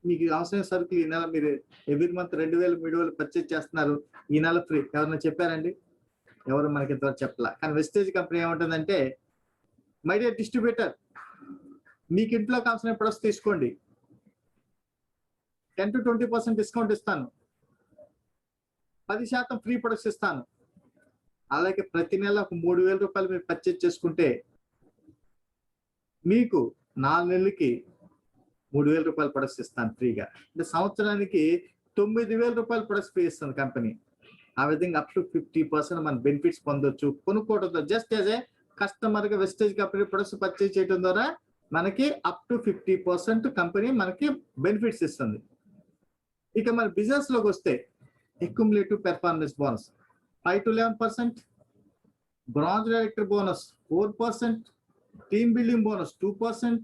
మీకు అవసరమైన సరుకులు ఈ నెల మీరు ఎవ్రీ మంత్ 2,000 3,000 పర్చేజ్ చేస్తున్నారు, ఈ నెల ఫ్రీ. ఎవరైనా చెప్పారండి? ఎవరు మనకి ఇంతవరకు చెప్పాల. కానీ వెస్టేజ్ కంపెనీ ఏముంటుందంటే, మై డియర్ డిస్ట్రిబ్యూటర్, మీకు ఇంట్లో కావాల్సిన ప్రొడక్ట్స్ తీసుకోండి, 10 to 20% డిస్కౌంట్ ఇస్తాను, 10% ఫ్రీ ప్రొడక్ట్స్ ఇస్తాను. అలాగే ప్రతి నెల ఒక 3,000 రూపాయలు మీరు పర్చేజ్ చేసుకుంటే మీకు 4 నెలలకి 3,000 రూపాయల ప్రొడక్ట్స్ ఇస్తాను ఫ్రీగా. అంటే సంవత్సరానికి 9,000 రూపాయల ప్రొడక్ట్స్ ఫ్రీ ఇస్తుంది కంపెనీ. ఆ విధంగా అప్ టు 50% మన బెనిఫిట్స్ పొందొచ్చు కొనుక్కోవడంతో. జస్ట్ యాజ్ ఏ కస్టమర్ గా వెస్టేజ్ కంపెనీ ప్రొడక్ట్స్ పర్చేజ్ చేయడం ద్వారా మనకి అప్ టు 50% కంపెనీ మనకి బెనిఫిట్స్ ఇస్తుంది. ఇక మన బిజినెస్ లోకి వస్తే accumulative performance bonus 5 to 11%, bronze director bonus 4%, team building bonus 2%,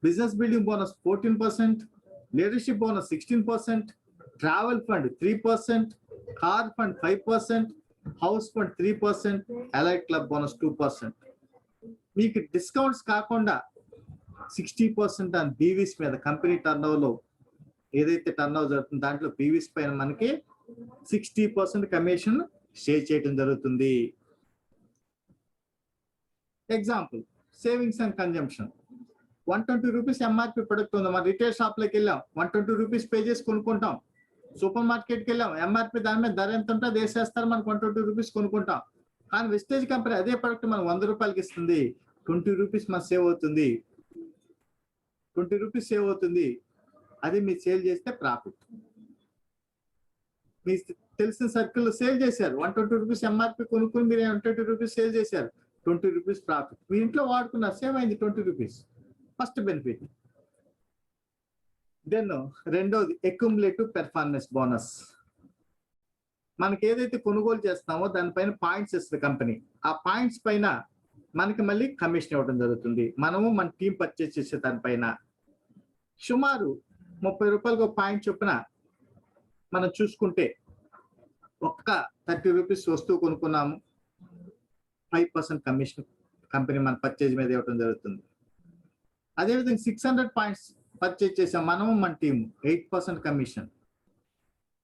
business building bonus 14%, leadership bonus 16%, travel fund 3%, car fund 5%, house fund 3%, allied club bonus 2%. మీకు డిస్కౌంట్స్ కాకుండా 60% ఆన్ బీవీస్ మీద, కంపెనీ టర్న్ ఓవర్ లో ఏదైతే టర్న్ ఓవర్ జరుగుతుందో దాంట్లో బీవీస్ పైన మనకి 60% కమిషన్ షేర్ చేయడం జరుగుతుంది. Example, savings and consumption. 120 rupees MRP product ఉంది, మన రిటైల్ షాప్ లోకి వెళ్ళాం, 120 రూపీస్ పే చేసి కొనుక్కుంటాం. సూపర్ మార్కెట్కి వెళ్ళాం, ఎంఆర్పి దాని మీద ధర ఎంత ఉంటుందో వేసేస్తారు, మనకు 120 రూపీస్ కొనుక్కుంటాం. కానీ వెస్టేజ్ కంపెనీ అదే ప్రొడక్ట్ మనం 100 రూపాయలకి ఇస్తుంది, 20 రూపీస్ మన సేవ్ అవుతుంది, 20 రూపీస్ సేవ్ అవుతుంది. అది మీరు సేల్ చేస్తే ప్రాఫిట్. మీ తెలిసిన సర్కిల్ సేల్ చేశారు, 120 రూపీస్ ఎంఆర్పి కొనుక్కుని మీరు 120 రూపీస్ సేల్ చేశారు, 20 రూపీస్ ప్రాఫిట్. మీ ఇంట్లో వాడుకున్నారు, సేవ్ అయింది 20 రూపీస్, ఫస్ట్ బెనిఫిట్. దెన్ రెండోది అక్యుములేటివ్ పెర్ఫార్మెన్స్ బోనస్. మనకి ఏదైతే కొనుగోలు చేస్తామో దానిపైన పాయింట్స్ ఇస్తుంది కంపెనీ, ఆ పాయింట్స్ పైన మనకి మళ్ళీ కమిషన్ ఇవ్వడం జరుగుతుంది. మనము మన టీం పర్చేస్ చేసే దానిపైన సుమారు 30 రూపాయలకు ఒక పాయింట్ చొప్పున మనం చూసుకుంటే, ఒక్క 30 రూపీస్ వస్తువు కొనుక్కున్నాము, 5% కమిషన్ కంపెనీ మన పర్చేజ్ మీద ఇవ్వడం జరుగుతుంది. అదేవిధంగా 600 పాయింట్స్ పర్చేజ్ చేసాం మనము మన టీము, 8% కమిషన్.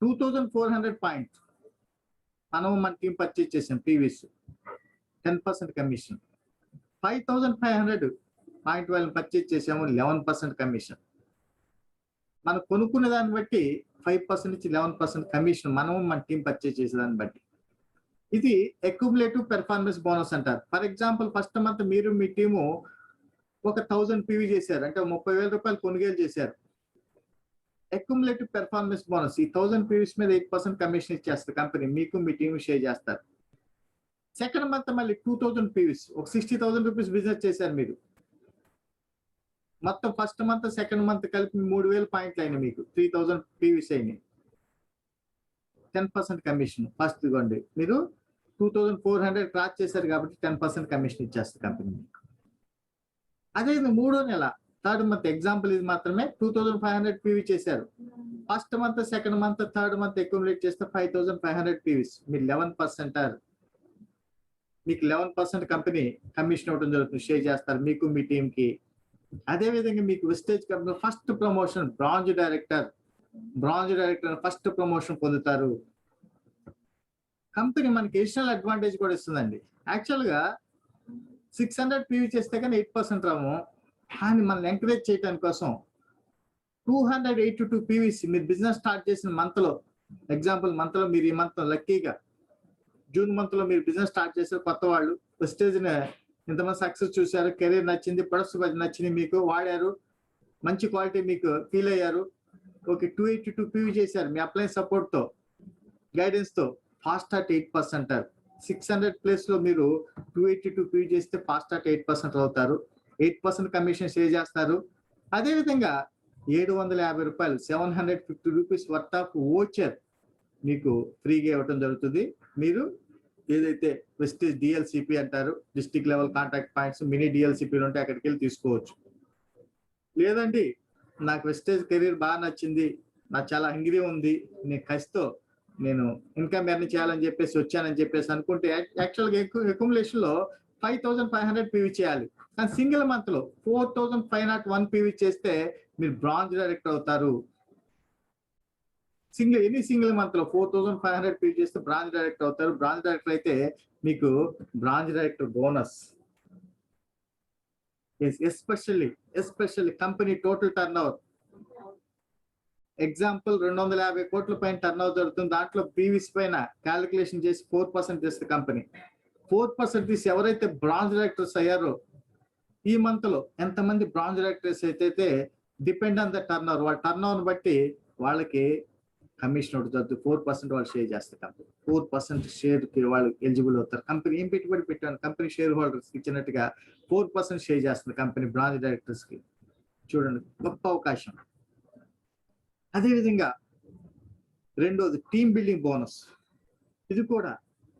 2,400 పాయింట్స్ మనము మన టీం పర్చేజ్ చేసాం పీవీస్, 10% కమిషన్. 5,500 పాయింట్ వాళ్ళని పర్చేజ్ చేసాము, 11% కమిషన్. మనం కొనుక్కునే దాన్ని బట్టి 5% నుంచి 11% కమిషన్ మనము మన టీం పర్చేజ్ చేసే దాన్ని బట్టి. ఇది అక్యుములేటివ్ పెర్ఫార్మెన్స్ బోనస్ అంటారు. ఫర్ ఎగ్జాంపుల్ ఫస్ట్ మంత్ మీరు మీ టీము ఒక 1000 పివి చేశారు, అంటే 30,000 కొనుగోలు చేశారు. అక్యుములేటివ్ పెర్ఫార్మెన్స్ బోనస్ ఈ 1000 పీవీస్ మీద 8% కమిషన్ ఇచ్చేస్తారు కంపెనీ, మీకు మీ టీం షేర్ చేస్తారు. సెకండ్ మంత్ మళ్ళీ 2000 పీవీస్, ఒక 60,000 రూపీస్ బిజినెస్ చేశారు మీరు. మొత్తం ఫస్ట్ మంత్ సెకండ్ మంత్ కలిపి 3000 పాయింట్లు అయినాయి, మీకు 3000 పీవీస్ అయినాయి. 10% కమిషన్ ఫస్ట్ ఇవ్వండి. మీరు 2400 క్రాస్ చేశారు కాబట్టి 10% కమిషన్ ఇచ్చేస్తుంది కంపెనీ మీకు. అదే మూడో నెల థర్డ్ మంత్ ఎగ్జాంపుల్ ఇది మాత్రమే 2500 పీవీ చేశారు. First month second month third month accumulate చేస్తే 5500 పీవీస్, మీరు 11%. మీకు 11% కంపెనీ కమిషన్ ఇవ్వడం జరుగుతుంది, షేర్ చేస్తారు మీకు మీ టీమ్ కి. అదే విధంగా మీకు Vestige company first promotion bronze director first promotion పొందుతారు. కంపెనీ మనకి ఎడిషనల్ అడ్వాంటేజ్ కూడా ఇస్తుందండి. యాక్చువల్ గా 600 పీవీ చేస్తే కానీ 8% రాము, కానీ మనల్ని ఎంకరేజ్ చేయడానికి కోసం 282 పీవీస్ మీరు బిజినెస్ స్టార్ట్ చేసిన మంత్ లో, ఎగ్జాంపుల్ మంత్ లో మీరు ఈ మంత్ లక్కీగా జూన్ మంత్ లో మీరు బిజినెస్ స్టార్ట్ చేశారు, కొత్త వాళ్ళు వెస్టేజ్ ఇంతమంది సక్సెస్ చూశారు, కెరీర్ నచ్చింది, ప్రొడక్ట్స్ నచ్చింది, మీకు వాడారు, మంచి క్వాలిటీ మీకు ఫీల్ అయ్యారు. ఓకే, 282 పీవీ చేశారు మీ అప్లయన్స్ సపోర్ట్ తో, గైడెన్స్ తో. Fast start 8%. 600 ప్లేస్ లో మీరు 282 పీవీ చేస్తే ఫాస్ట్ స్టార్ట్ 8% అవుతారు. 8% కమిషన్ షేర్ చేస్తారు. అదే విధంగా 750 రూపాయలు 750 రూపీస్ వర్త్ ఆఫ్ వోచర్ మీకు ఫ్రీగా ఇవ్వడం జరుగుతుంది. మీరు ఏదైతే వెస్టేజ్ డిఎల్సిపి అంటారు, district level contact points, mini DLCP ఉంటే అక్కడికి వెళ్ళి తీసుకోవచ్చు. లేదండి నాకు వెస్టేజ్ కెరీర్ బాగా నచ్చింది, నాకు చాలా హంగ్రీ ఉంది, నేను కసితో నేను ఇన్కమ్ ఎర్న్ చేయాలని చెప్పేసి వచ్చానని చెప్పేసి అనుకుంటే యాక్చువల్గా అక్యుములేషన్ లో 5500 పీవీ చేయాలి. కానీ సింగిల్ మంత్ లో 4501 పీవీ చేస్తే మీరు బ్రాంజ్ డైరెక్టర్ అవుతారు. సింగిల్ మంత్ లో 4500 పే చేస్తే బ్రాంచ్ డైరెక్టర్ అవుతారు. బ్రాంచ్ డైరెక్టర్ అయితే మీకు branch director bonus, especially company total turn over example 250 కోట్ల పైన టర్న్ ఓవర్ జరుగుతుంది. దాంట్లో పీవీస్ పైన క్యాలిక్యులేషన్ చేసి 4% చేస్తుంది కంపెనీ. 4% తీసి ఎవరైతే బ్రాంచ్ డైరెక్టర్స్ అయ్యారో ఈ మంత్ లో ఎంతమంది బ్రాంచ్ డైరెక్టర్స్ అయితే depend on the turn over, వాళ్ళ టర్న్ ఓవర్ బట్టి వాళ్ళకి కమిషన్ ఉంటుంది. 4% వాళ్ళు షేర్ చేస్తారు కంపెనీ. 4% షేర్ కి వాళ్ళు ఎలిజిబుల్ అవుతారు. కంపెనీ ఏం పెట్టుబడి పెట్టాను, కంపెనీ షేర్ హోల్డర్స్ ఇచ్చినట్టుగా 4% షేర్ చేస్తుంది కంపెనీ బ్రాంచ్ డైరెక్టర్స్ కి. చూడండి గొప్ప అవకాశం. అదేవిధంగా రెండోది టీమ్ బిల్డింగ్ బోనస్. ఇది కూడా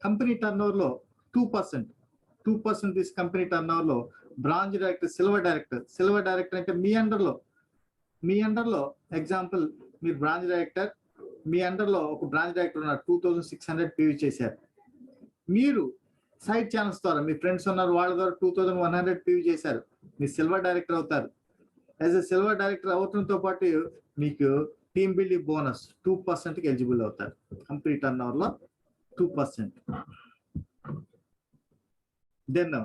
కంపెనీ టర్న్ ఓవర్ లో 2% తీసి కంపెనీ టర్న్ ఓవర్ లో బ్రాంచ్ డైరెక్టర్ సిల్వర్ డైరెక్టర్ అంటే మీ అండర్ లో ఎగ్జాంపుల్ మీరు బ్రాంచ్ డైరెక్టర్, మీ అండర్ లో ఒక బ్రాంచ్ డైరెక్టర్ ఉన్నారు, 2600 పీవీ చేశారు. మీరు సైడ్ ఛానల్స్ ద్వారా మీ ఫ్రెండ్స్ ఉన్నారు, వాళ్ళ ద్వారా 2100 పీవీ చేశారు, మీరు సిల్వర్ డైరెక్టర్ అవుతారు. యాజ్ ఎ సిల్వర్ డైరెక్టర్ అవడంతో పాటు మీకు టీమ్ బిల్డింగ్ బోనస్ 2% కి ఎలిజిబుల్ అవుతారు. కంపెనీ టర్న్ ఓవర్ లో 2%. దెన్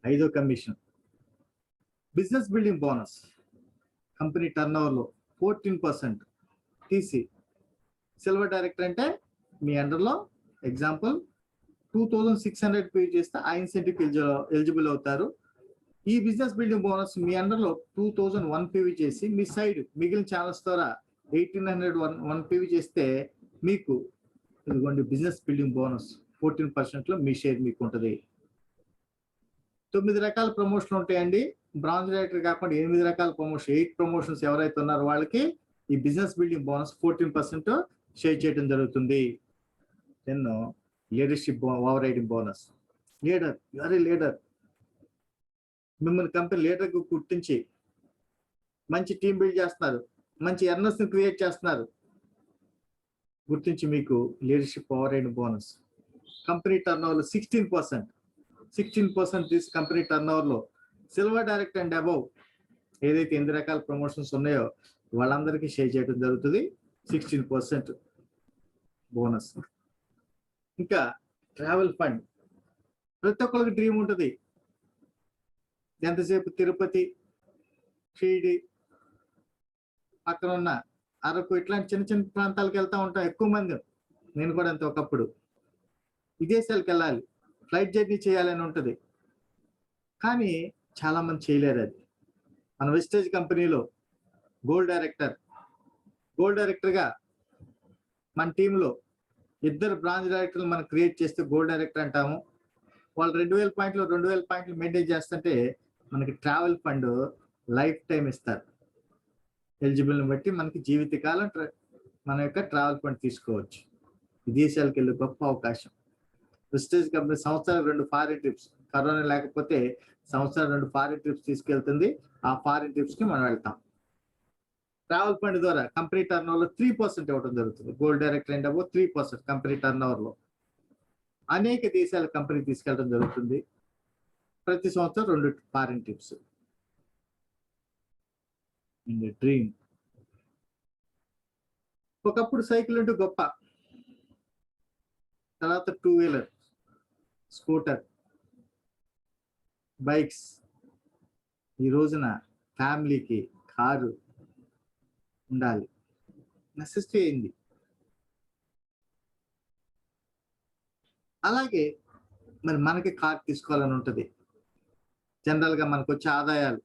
ఐదో commission business building bonus. Company turn over లో 14% తీసి సిల్వర్ డైరెక్టర్ అంటే మీ అండర్లో ఎగ్జాంపుల్ 2600 పే చేస్తే ఆ ఇన్సెంటివ్ ఎలిజిబుల్ అవుతారు. ఈ బిజినెస్ బిల్డింగ్ బోనస్ మీ అండర్లో 2001 పీవీ చేసి మీ సైడ్ మిగిలిన ఛానల్స్ ద్వారా 1801 పీవీ చేస్తే మీకు ఇదిగోండి బిజినెస్ బిల్డింగ్ బోనస్ 14% లో మీ షేర్ మీకు ఉంటుంది. 9 రకాల ప్రమోషన్లు ఉంటాయండి. బ్రాంచ్ డైరెక్టర్ కాకుండా 8 రకాల ప్రమోషన్, 8 ప్రమోషన్స్ ఎవరైతే ఉన్నారో వాళ్ళకి ఈ బిజినెస్ బిల్డింగ్ బోనస్ 14% షేర్ చేయడం జరుగుతుంది. Then leadership overriding bonus. Leader మిమ్మల్ని కంపెనీ లీడర్ గా గుర్తించి మంచి టీం బిల్డ్ చేస్తున్నారు, మంచి ఎర్నర్స్ ని క్రియేట్ చేస్తున్నారు గుర్తించి మీకు leadership overriding bonus. Company turn over లో 16% తీసి కంపెనీ టర్న్ ఓవర్ లో సిల్వర్ డైరెక్టర్ అండ్ అబౌవ్ ఏదైతే 8 రకాల ప్రమోషన్స్ ఉన్నాయో వాళ్ళందరికీ షేర్ చేయడం జరుగుతుంది 16% బోనస్. ఇంకా ట్రావెల్ ఫండ్. ప్రతి ఒక్కరికి డ్రీమ్ ఉంటుంది, ఎంతసేపు తిరుపతి, షిరిడి, పక్కన ఉన్న అరకు ఇట్లాంటి చిన్న చిన్న ప్రాంతాలకు వెళ్తా ఉంటాం ఎక్కువ మంది. నేను కూడా అంతే ఒకప్పుడు. విదేశాలకు వెళ్ళాలి, ఫ్లైట్ జర్నీ చేయాలని ఉంటుంది. కానీ చాలా మంది చేయలేరు అది. మన వెస్టేజ్ కంపెనీలో గోల్డ్ డైరెక్టర్గా మన టీంలో 2 బ్రాంచ్ డైరెక్టర్లు మనం క్రియేట్ చేస్తే గోల్డ్ డైరెక్టర్ అంటాము. వాళ్ళు 2000 పాయింట్లు 2000 పాయింట్లు మెయింటైన్ చేస్తుంటే మనకి ట్రావెల్ ఫండ్ లైఫ్ టైం ఇస్తారు. ఎలిజిబుల్ని బట్టి మనకి జీవితకాలం మన యొక్క ట్రావెల్ ఫండ్ తీసుకోవచ్చు. విదేశాలకు వెళ్ళే గొప్ప అవకాశం. వెస్టేజ్ కంపెనీ సంవత్సరానికి 2 ఫారిన్ ట్రిప్స్, కరోనా లేకపోతే సంవత్సరానికి 2 ఫారిన్ ట్రిప్స్ తీసుకెళ్తుంది. ఆ ఫారిన్ ట్రిప్స్ కి మనం వెళ్తాం. ట్రావెల్ ఫండ్ ద్వారా కంపెనీ టర్న్ ఓవర్ లో 3% ఇవ్వడం జరుగుతుంది. Gold director and above 3% company turn over లో అనేక దేశాల కంపెనీ తీసుకెళ్ళడం జరుగుతుంది. ప్రతి సంవత్సరం 2 ఫారిన్ ట్రిప్స్. డ్రీమ్. ఒకప్పుడు సైకిల్ అంటే గొప్ప, తర్వాత 2 వీలర్, స్కూటర్, బైక్స్. ఈ రోజున ఫ్యామిలీకి కారు ఉండాలి, నెసెసిటీ అయింది. అలాగే మరి మనకి కార్ తీసుకోవాలని ఉంటుంది. జనరల్ గా మనకు వచ్చే ఆదాయాలు,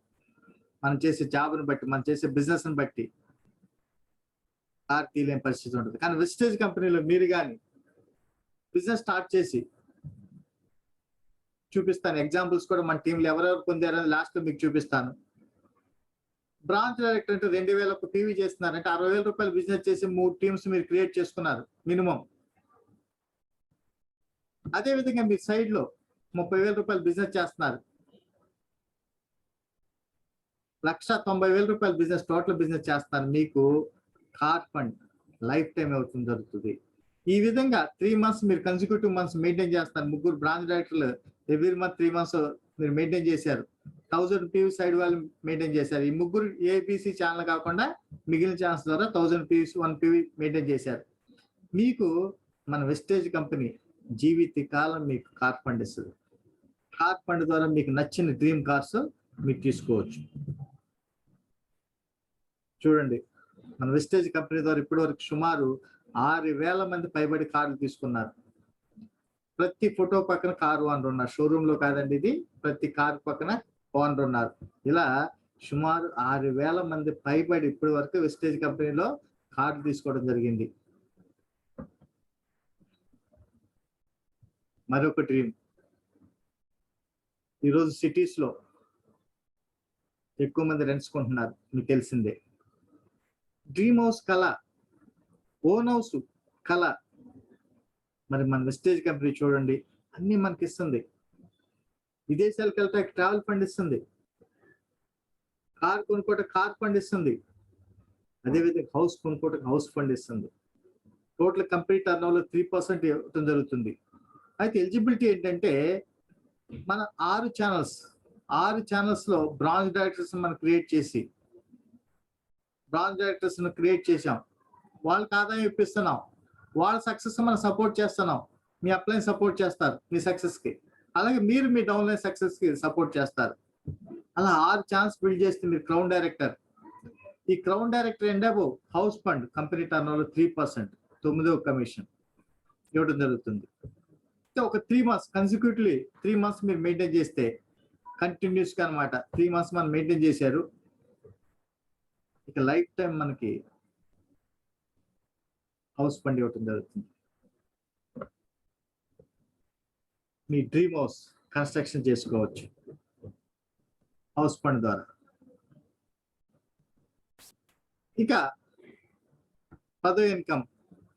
మనం చేసే జాబ్ని బట్టి, మనం చేసే బిజినెస్ ని బట్టి కార్ తీయలేని పరిస్థితి ఉంటుంది. కానీ వెస్టేజ్ కంపెనీలో మీరు కానీ బిజినెస్ స్టార్ట్ చేసి చూపిస్తాను. ఎగ్జాంపుల్స్ కూడా మన టీంలో ఎవరెవరు పొందారని లాస్ట్ లో మీకు చూపిస్తాను. బ్రాంచ్ డైరెక్టర్ అంటే 2000 టీవీ చేస్తున్నారంటే 60,000 రూపాయలు బిజినెస్ చేసి 3 టీమ్స్ మీరు క్రియేట్ చేసుకున్నారు మినిమం. అదే విధంగా మీ సైడ్ లో 30,000 రూపాయలు బిజినెస్ చేస్తున్నారు, 1,90,000 రూపాయలు బిజినెస్, టోటల్ బిజినెస్ చేస్తున్నారు. మీకు కార్ ఫండ్ లైఫ్ టైం అవుతుంది జరుగుతుంది. ఈ విధంగా 3 మంత్స్ మీరు కన్సిక్యూటివ్ మంత్స్ మెయింటైన్ చేస్తారు. 3 బ్రాంచ్ డైరెక్టర్లు ఎవ్రీ మంత్ 3 మంత్స్ మీరు మెయింటైన్ చేశారు. 1000 టీవీ సైడ్ వాళ్ళు మెయింటైన్ చేశారు. ఈ 3 ఏబిసి ఛానల్ కాకుండా మిగిలిన ఛానల్స్ ద్వారా 1000 టీవీస్ 1 టీవీ మెయింటైన్ చేశారు. మీకు మన వెస్టేజ్ కంపెనీ జీవిత కాలం మీకు కార్ ఫండ్ ఇస్తుంది. కార్ ఫండ్ ద్వారా మీకు నచ్చిన డ్రీమ్ కార్స్ మీరు తీసుకోవచ్చు. చూడండి, మన వెస్టేజ్ కంపెనీ ద్వారా ఇప్పటి వరకు సుమారు 6,000 మంది పైబడి కార్లు తీసుకున్నారు. ప్రతి ఫోటో పక్కన కారు ఓనర్ ఉన్నారు. షోరూమ్ లో కాదండి ఇది, ప్రతి కారు పక్కన ఓనర్ ఉన్నారు. ఇలా సుమారు 6,000 మంది పైబడి ఇప్పటి వరకు వెస్టేజ్ కంపెనీలో కార్లు తీసుకోవడం జరిగింది. మరొక డ్రీమ్, ఈరోజు సిటీస్ లో ఎక్కువ మంది రెంట్స్ కొంటున్నారు, మీకు తెలిసిందే. డ్రీమ్ హౌస్ కళ, ఓన్ హౌస్ కళ. మరి మన వెస్టేజ్ కంపెనీ చూడండి, అన్ని మనకి ఇస్తుంది. విదేశాలకు వెళ్ళటానికి ట్రావెల్ ఫండ్ ఇస్తుంది, కార్ కొనుక్కోవటం కార్ ఫండ్ ఇస్తుంది, అదేవిధంగా హౌస్ కొనుక్కోవటం హౌస్ ఫండ్ ఇస్తుంది. టోటల్ కంపెనీ టర్న్ ఓవర్ 3% ఇవ్వటం జరుగుతుంది. అయితే ఎలిజిబిలిటీ ఏంటంటే మన 6 ఛానల్స్ లో బ్రాంచ్ డైరెక్టర్స్ మనం క్రియేట్ చేసాం. వాళ్ళకి ఆదాయం ఇప్పిస్తున్నాం, వాళ్ళ సక్సెస్ మనం సపోర్ట్ చేస్తున్నాం. మీ అప్లైన్ సపోర్ట్ చేస్తారు మీ సక్సెస్ కి, అలాగే మీరు మీ డౌన్లైన్ సక్సెస్ కి సపోర్ట్ చేస్తారు. అలా 6 ఛాన్స్ బిల్డ్ చేస్తే మీరు క్రౌన్ డైరెక్టర్. ఈ crown director and above house fund company turnover 3%, 9వ కమిషన్ ఇవ్వడం జరుగుతుంది. ఒక 3 మంత్స్ కన్సిక్యూటివ్లీ 3 మంత్స్ మీరు మెయింటైన్ చేస్తే కంటిన్యూస్ గా అనమాట 3 మంత్స్ మనం మెయింటైన్ చేశారు, ఇక లైఫ్ టైం మనకి హౌస్ ఫండ్ ఇవ్వటం జరుగుతుంది. మీ డ్రీమ్ హౌస్ కన్స్ట్రక్షన్ చేసుకోవచ్చు హౌస్ ఫండ్ ద్వారా. ఇక 10వ income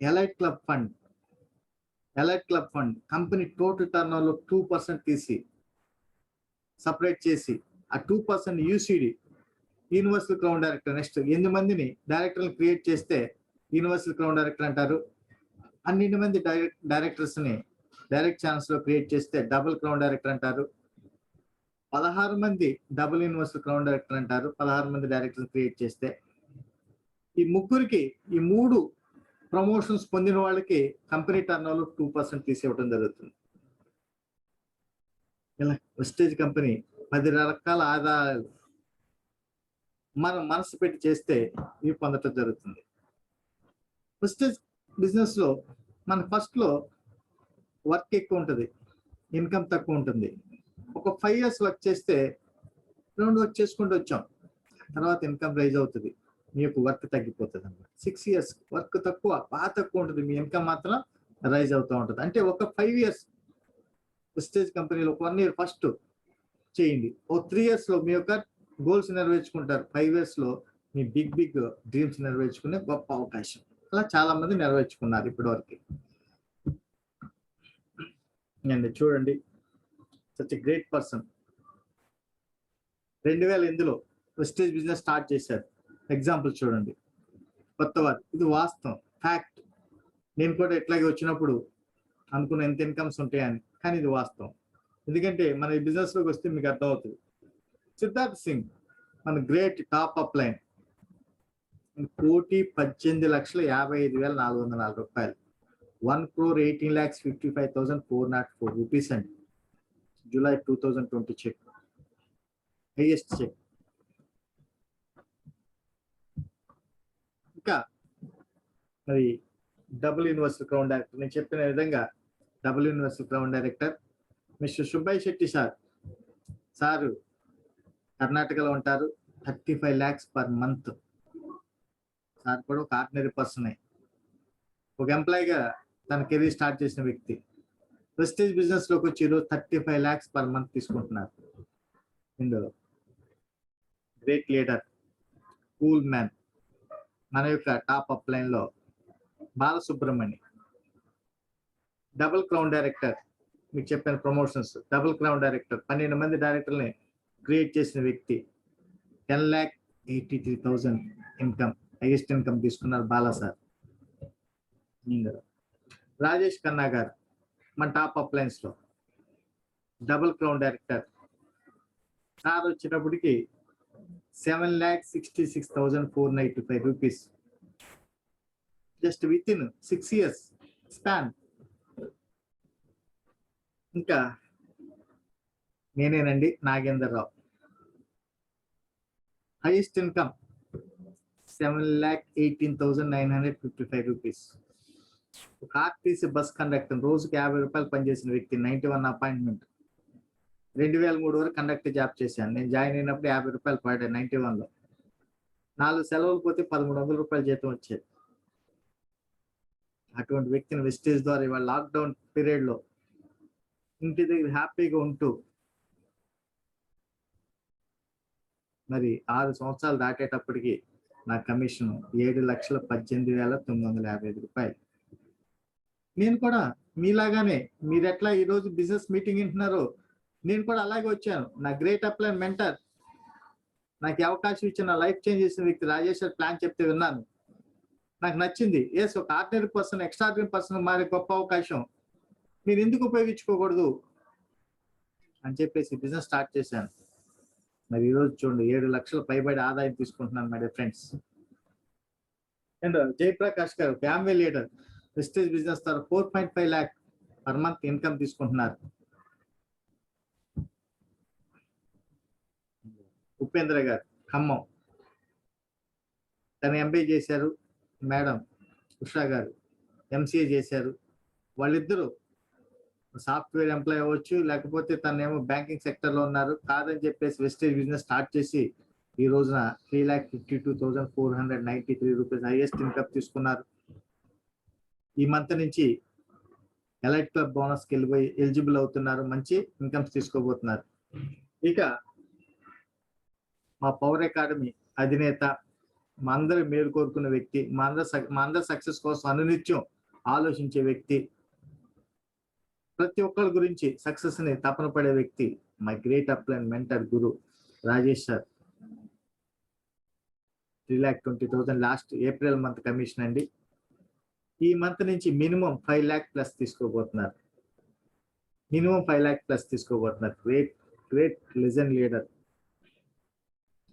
elite club fund company total turn over లో 2% తీసి సపరేట్ చేసి ఆ 2% UCD universal crown director. Next 8 మందిని డైరెక్టర్లు క్రియేట్ చేస్తే యూనివర్సల్ క్రౌన్ డైరెక్టర్ అంటారు. 12 మంది డైరెక్టర్స్ ని డైరెక్ట్ ఛానల్స్ లో క్రియేట్ చేస్తే డబుల్ క్రౌన్ డైరెక్టర్ అంటారు. 16 మంది డబుల్ యూనివర్సల్ క్రౌన్ డైరెక్టర్ అంటారు. 16 మంది డైరెక్టర్స్ క్రియేట్ చేస్తే ఈ ముగ్గురికి ఈ 3 ప్రమోషన్స్ పొందిన వాళ్ళకి కంపెనీ టర్న్ ఓవర్ 2% తీసివ్వడం జరుగుతుంది. ఇలా వెస్టేజ్ కంపెనీ 10 రకాల ఆదాయాలు మనం మనసు పెట్టి చేస్తే ఇవి పొందటం జరుగుతుంది. వెస్టేజ్ బిజినెస్ లో మన ఫస్ట్ లో వర్క్ ఎక్కువ ఉంటుంది, ఇన్కమ్ తక్కువ ఉంటుంది. ఒక 5 years వర్క్ చేస్తే రౌండ్ వర్క్ చేసుకుంటూ వచ్చాం, తర్వాత ఇన్కమ్ రైజ్ అవుతుంది, మీ యొక్క వర్క్ తగ్గిపోతుంది అనమాట. 6 years వర్క్ తక్కువ, బాగా తక్కువ ఉంటుంది, మీ ఇన్కమ్ మాత్రం రైజ్ అవుతూ ఉంటుంది. అంటే ఒక 5 years ప్రెస్టీజ్ కంపెనీలో 1 year ఫస్ట్ చేయండి, ఓ 3 years లో మీ యొక్క గోల్స్ నెరవేర్చుకుంటారు, 5 years లో మీ బిగ్ డ్రీమ్స్ నెరవేర్చుకునే గొప్ప అవకాశం. అలా చాలా మంది నెరవేర్చుకున్నారు ఇప్పటి వరకు. అండ్ చూడండి, సచ్ ఎ గ్రేట్ పర్సన్ 2008లో ప్రెస్టీజ్ బిజినెస్ స్టార్ట్ చేశారు. ఎగ్జాంపుల్ చూడండి, కొత్తవారు, ఇది వాస్తవం, ఫ్యాక్ట్. నేను కూడా ఎట్లాగే వచ్చినప్పుడు అనుకున్న ఎంత ఇన్కమ్స్ ఉంటాయని, కానీ ఇది వాస్తవం. ఎందుకంటే మన ఈ బిజినెస్ లోకి వస్తే మీకు అర్థమవుతుంది. సిద్ధార్థ్ సింగ్ మన గ్రేట్ టాప్ అప్ లైన్, 1,18,55,404 రూపాయలు, 1,18,55,404 రూపీస్ అండి. July 2020 check, highest check. ఇంకా మరి డబుల్ యూనివర్సల్ క్రౌన్ డైరెక్టర్, నేను చెప్పిన విధంగా double universal crown director mister Subbaiah Shetty sir కర్ణాటకలో ఉంటారు. 35 lakhs పర్ మంత్. సార్ కూడా ఒక ఆర్డినరీ పర్సన్, ఒక ఎంప్లాయీగా తన కెరీర్ స్టార్ట్ చేసిన వ్యక్తి. ప్రెస్టీజ్ బిజినెస్ లోకి వచ్చి ఈరోజు 35 lakhs పర్ మంత్ తీసుకుంటున్నారు. ఇందులో గ్రేట్ లీడర్, కూల్ మ్యాన్, మన యొక్క టాప్ అప్ లైన్ లో బాలసుబ్రహ్మణ్యం, డబుల్ క్రౌన్ డైరెక్టర్. మీకు చెప్పిన ప్రమోషన్స్, డబుల్ క్రౌన్ డైరెక్టర్, 12 మంది డైరెక్టర్ని క్రియేట్ చేసిన వ్యక్తి. 10,83,000 ఇన్కమ్, హైయెస్ట్ ఇన్కమ్ తీసుకున్నారు బాలా సార్. రాజేష్ ఖన్నా గారు మన టాప్ అప్ లైన్స్ లో డబుల్ క్రౌన్ డైరెక్టర్. సార్ వచ్చినప్పటికి 7,66,495 rupees, just with in 6 years span. ఇంకా నేనేనండి, నాగేందర్ రావు, హైయెస్ట్ ఇన్కమ్ 7,18,955 రూపీస్. ఒక ఆర్టీసీ బస్ కండక్టర్, రోజుకి 50 రూపాయలు పనిచేసిన వ్యక్తి, 91 అపాయింట్మెంట్. 2003 వరకు కండక్టర్ జాబ్ చేశాను. నేను జాయిన్ అయినప్పుడు 50 రూపాయలు పడ్డాయి 91లో. 4 సెలవులు పోతే 1,300 రూపాయలు జీతం వచ్చేది. అటువంటి వ్యక్తిని వెస్టేజ్ ద్వారా ఇవాళ లాక్డౌన్ పీరియడ్ లో ఇంటి దగ్గర హ్యాపీగా ఉంటూ మరి 6 సంవత్సరాలు దాటేటప్పటికి నా కమిషన్ 7,18,955 రూపాయలు. నేను కూడా మీలాగానే, మీరు ఎట్లా ఈరోజు బిజినెస్ మీటింగ్ వింటున్నారో నేను కూడా అలాగే వచ్చాను. నా గ్రేట్ అప్లైన్ మెంటర్, నాకు అవకాశం ఇచ్చిన లైఫ్ చేంజ్ చేసిన వ్యక్తి రాజేష్ ప్లాన్ చెప్తే విన్నాను, నాకు నచ్చింది. ఎస్, ఒక ఆర్డినరీ పర్సన్ ఎక్స్ట్రాడినరీ పర్సన్ మారే గొప్ప అవకాశం, మీరు ఎందుకు ఉపయోగించుకోకూడదు అని చెప్పేసి బిజినెస్ స్టార్ట్ చేశాను. మరి ఈరోజు చూడండి 7 లక్షల పైబడి ఆదాయం తీసుకుంటున్నాను my dear friends. And Jayaprakash గారు ఫ్యామిలీ లీడర్, ప్రెస్టీజ్ బిజినెస్ ద్వారా 4.5 lakh పర్ మంత్ ఇన్కమ్ తీసుకుంటున్నారు. ఉపేంద్ర గారు ఖమ్మం, తను ఎంబీఏ చేశారు. మేడం ఉషా గారు ఎంసీఏ చేశారు. వాళ్ళిద్దరూ సాఫ్ట్వేర్ ఎంప్లాయ్ అవ్వచ్చు, లేకపోతే తనేమో బ్యాంకింగ్ సెక్టర్ లో ఉన్నారు. కాదని చెప్పేసి వెస్టేజ్ బిజినెస్ స్టార్ట్ చేసి ఈ రోజున 3,52,493 రూపీస్ హైయెస్ట్ ఇన్కమ్ తీసుకున్నారు. ఈ మంత్ నుంచి ఎలైట్ క్లబ్ బోనస్కి వెళ్ళిపోయి ఎలిజిబుల్ అవుతున్నారు, మంచి ఇన్కమ్స్ తీసుకోబోతున్నారు. ఇక మా పవర్ అకాడమీ అధినేత, మా అందరి మేలు కోరుకున్న వ్యక్తి, మా అందరి సక్సెస్ కోసం అనునిత్యం ఆలోచించే వ్యక్తి, ప్రతి ఒక్కరి గురించి సక్సెస్ ని తపన పడే వ్యక్తి, my great upline mentor Guru Rajesh sir. 3,20,000 last April month commission అండి. ఈ మంత్ నుంచి మినిమం 5 lakh ప్లస్ తీసుకోబోతున్నారు. గ్రేట్ లెజెండ్ లీడర్,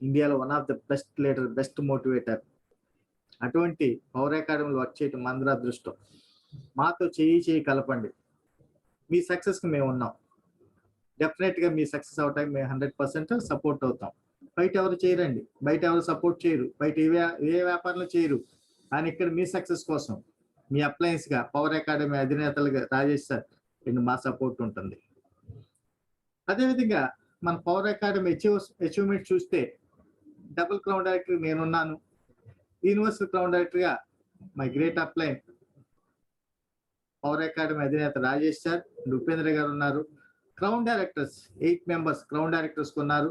ఇండియాలో one of the best leader, best motivator. అటువంటి పవర్ అకాడమీలో వర్క్ చేయటం మందర అదృష్టం. మాతో చేయి కలపండి, మీ సక్సెస్ కి మేము ఉన్నాం. డెఫినెట్ గా మీ సక్సెస్ అవడానికి మేము 100% సపోర్ట్ అవుతాం. బయట ఎవరు చేయరండి, బయట ఎవరు సపోర్ట్ చేయరు, బయట ఏ వ్యాపారంలో చేయరు. కానీ ఇక్కడ మీ సక్సెస్ కోసం మీ అప్లయన్స్ గా పవర్ అకాడమీ అధినేతలుగా రాజేష్ సార్ మా సపోర్ట్ ఉంటుంది. అదేవిధంగా మన పవర్ అకాడమీ అచీవ్మెంట్ చూస్తే డబుల్ క్రౌన్ డైరెక్టర్ నేనున్నాను. యూనివర్సల్ క్రౌన్ డైరెక్టర్గా my great upline power academy అధినేత రాజేష్ సార్, ఉపేంద్ర గారు ఉన్నారు. Crown directors 8 members crown directors కొన్నారు.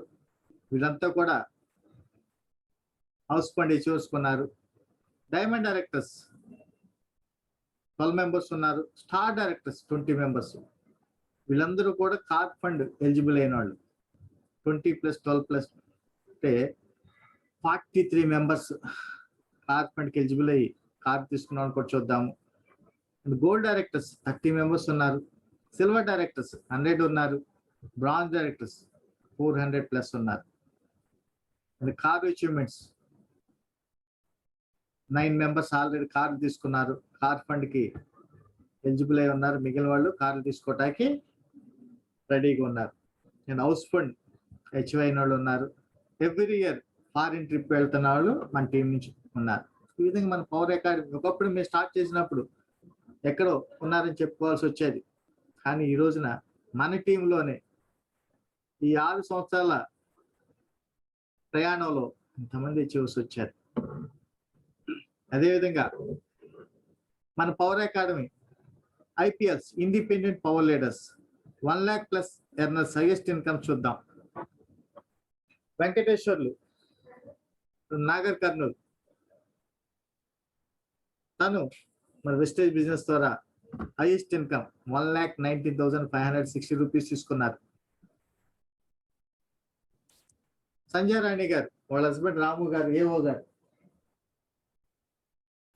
వీళ్ళంతా కూడా హౌస్ ఫండ్ అచీవర్స్ కొన్నారు. డైమండ్ డైరెక్టర్స్ 12 మెంబర్స్ ఉన్నారు. Star directors 20 members. వీళ్ళందరూ కూడా కార్ ఫండ్ ఎలిజిబుల్ అయిన వాళ్ళు. 20 + 12 అంటే 43 మెంబర్స్ కార్ ఫండ్కి ఎలిజిబుల్ అయ్యి కార్ తీసుకున్నామని కూడా చూద్దాము. గోల్డ్ డైరెక్టర్స్ 30 మెంబర్స్ ఉన్నారు. సిల్వర్ డైరెక్టర్స్ 100 ఉన్నారు. బ్రాంజ్ డైరెక్టర్స్ 400+ ఉన్నారు. కార్ అచీవ్మెంట్స్ 9 మెంబర్స్ ఆల్రెడీ కార్లు తీసుకున్నారు, కార్ ఫండ్ కి ఎలిజిబుల్ అయి ఉన్నారు. మిగిలిన వాళ్ళు కార్లు తీసుకోవటానికి రెడీగా ఉన్నారు. అండ్ హౌస్ ఫండ్ హెచ్వై అయిన వాళ్ళు ఉన్నారు. ఎవ్రీ ఇయర్ ఫారిన్ ట్రిప్ వెళ్తున్న వాళ్ళు మన టీం నుంచి ఉన్నారు. ఈ విధంగా మన పవర్ అకాడమీ ఒకప్పుడు మేము స్టార్ట్ చేసినప్పుడు ఎక్కడో ఉన్నారని చెప్పుకోవాల్సి వచ్చేది. కానీ ఈ రోజున మన టీంలోనే ఈ 6 సంవత్సరాల ప్రయాణంలో ఇంతమంది అచీవర్స్ వచ్చారు. అదేవిధంగా మన power academy IPLs independent power leaders 1 lakh+ earners highest income చూద్దాం. వెంకటేశ్వర్లు నాగర్ కర్నూలు, తను మన వెస్టేజ్ బిజినెస్ ద్వారా హైయెస్ట్ ఇన్కమ్ 1,19,560 రూపీస్ తీసుకున్నారు. సంజయ్ రాణి గారు వాళ్ళ హస్బెండ్ రాము గారు ఏఓ గారు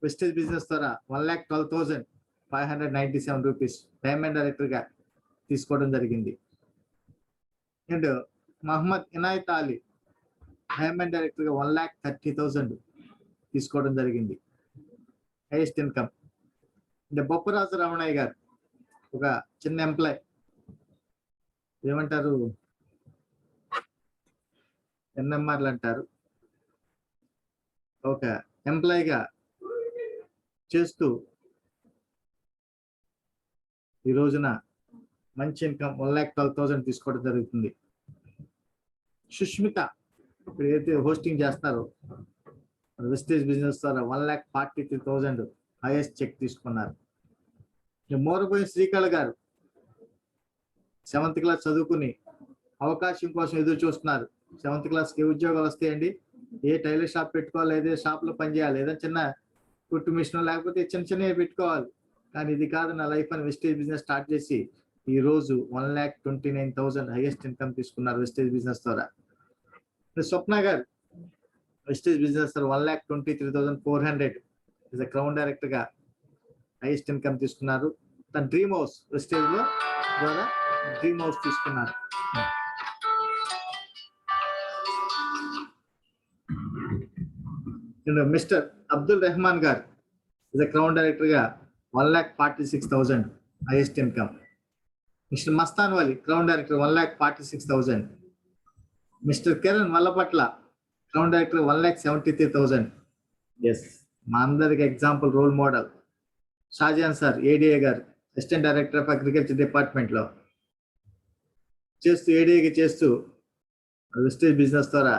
వెస్టేజ్ బిజినెస్ ద్వారా 1,12,597 రూపీస్ డైమండ్ డైరెక్టర్ గా తీసుకోవడం జరిగింది. And Mohammed Inayat Ali diamond director గా 1,30,000 తీసుకోవడం జరిగింది, హైయెస్ట్ ఇన్కమ్. అంటే బొప్పరాజు రమణయ్య గారు ఒక చిన్న ఎంప్లాయ్, ఏమంటారు ఎన్ఎంఆర్లు అంటారు, ఒక ఎంప్లాయీగా చేస్తూ ఈ రోజున మంచి ఇన్కమ్ 1,12,000 తీసుకోవడం జరుగుతుంది. సుష్మిత ఇప్పుడు ఏదైతే హోస్టింగ్ చేస్తారో వెస్టేజ్ బిజినెస్ ద్వారా 1,43,000 హైయెస్ట్ చెక్ తీసుకున్నారు. మోరబోయిన శ్రీకళ గారు 7th క్లాస్ చదువుకుని అవకాశం కోసం ఎదురు చూస్తున్నారు. 7th క్లాస్కి ఉద్యోగాలు వస్తాయండి, ఏ టైలర్ షాప్ పెట్టుకోవాలి, ఏదే షాప్ లో పనిచేయాలి, ఏదైనా చిన్న కుట్టు మిషన్ లేకపోతే చిన్న చిన్నవి పెట్టుకోవాలి. కానీ ఇది కాదు నా లైఫ్ అని వెస్టేజ్ బిజినెస్ స్టార్ట్ చేసి ఈ రోజు 1,29,000 హైయెస్ట్ ఇన్కమ్ తీసుకున్నారు వెస్టేజ్ బిజినెస్ ద్వారా. స్వప్న గారు వెస్టేజ్ బిజినెస్ ద్వారా 1,23,400 క్రౌన్ డైరెక్టర్ గా హైయెస్ట్ ఇన్కమ్ తీసుకున్నారు. తన డ్రీమ్ హౌస్ వెస్టేజ్ లో ద్వారా డ్రీమ్ హౌస్ తీసుకున్నారు. Mister Abdul Rahman garu crown director గా 1,46,000 highest income. Mister Mastan Vali crown director 1,46,000. Mister Kiran Vallapatla crown director 1,73,000. Yes, మా అందరికి example role model Shajan sir ADA garu assistant director of agriculture department లో చేస్తూ ఏడీఏగా చేస్తూ వెస్టేజ్ బిజినెస్ ద్వారా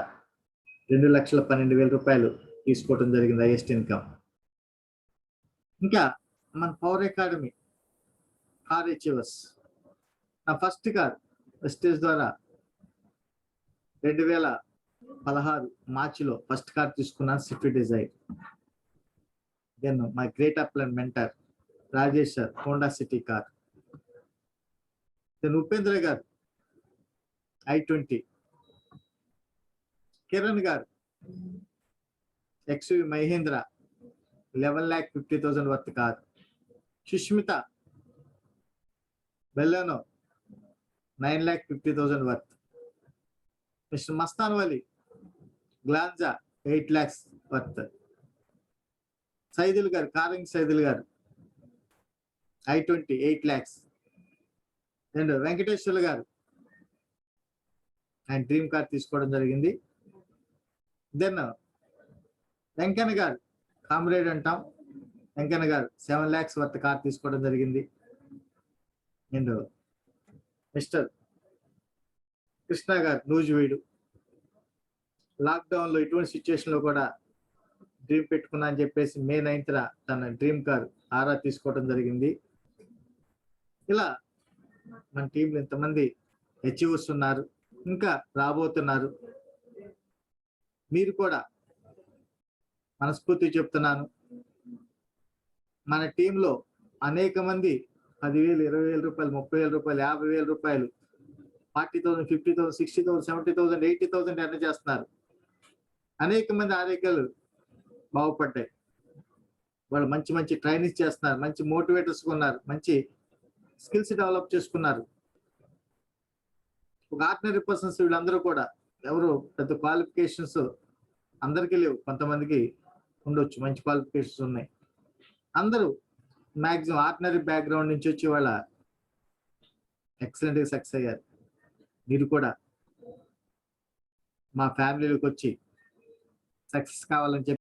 2,12,000 రూపాయలు తీసుకోవడం జరిగింది హైయెస్ట్ ఇన్కమ్. ఇంకా మన పవర్ అకాడమీ కార్ అచీవర్స్, నా ఫస్ట్ కార్ వెస్టేజ్ ద్వారా 2016 మార్చిలో ఫస్ట్ కార్ తీసుకున్నాను, Swift Dzire. Then my great upline mentor Rajesh sir Honda City car. Then Upendra garu I-20. Kiran garu XUV Mahindra 11,50,000 worth car. Sushmita Baleno 9,50,000 worth. Mister Mastan Vali Glanza 8 lakhs worth. Saidul garu కారంగి సైదుల్ గారు I-20 8 lakhs. అండ్ వెంకటేశ్వర్లు గారు ఆయన డ్రీమ్ కార్ తీసుకోవడం జరిగింది. దెన్ వెంకన్న గారు కామ్రేడ్ అంటాం, వెంకన్న గారు 7 lakhs వర్త్ కార్ తీసుకోవడం జరిగింది. అండ్ మిస్టర్ కృష్ణ గారు నూజివీడు, లాక్డౌన్ లో ఇటువంటి సిచ్యువేషన్ లో కూడా డ్రీమ్ పెట్టుకున్నా అని చెప్పేసి మే 9th తన డ్రీమ్ కార్ ఆరా తీసుకోవడం జరిగింది. ఇలా మన టీంలో ఇంతమంది అచీవర్స్ ఉన్నారు, ఇంకా రాబోతున్నారు. మీరు కూడా మనస్ఫూర్తి చెప్తున్నాను, మన టీంలో అనేక మంది 10,000, 20,000 రూపాయలు, 30,000 రూపాయలు, 50,000 రూపాయలు, 40,000, 50,000, 60,000, 70,000, 80,000 ఎర్న్ చేస్తున్నారు. అనేక మంది ఆరోగ్యాలు బాగుపడ్డాయి. వాళ్ళు మంచి మంచి ట్రైనింగ్స్ చేస్తున్నారు, మంచి మోటివేటర్స్ ఉన్నారు, మంచి స్కిల్స్ డెవలప్ చేసుకున్నారు. ఒక ఆర్డినరీ పర్సన్స్ వీళ్ళందరూ కూడా ఎవరు పెద్ద క్వాలిఫికేషన్స్ అందరికీ లేవు, కొంతమందికి ఉండొచ్చు, మంచి క్వాలిఫికేషన్స్ ఉన్నాయి. అందరూ మాక్సిమం ఆర్డినరీ బ్యాక్గ్రౌండ్ నుంచి వచ్చి వాళ్ళ ఎక్సలెంట్ గా సక్సెస్ అయ్యారు. మీరు కూడా మా ఫ్యామిలీలోకి వచ్చి సక్సెస్ కావాలని చెప్పి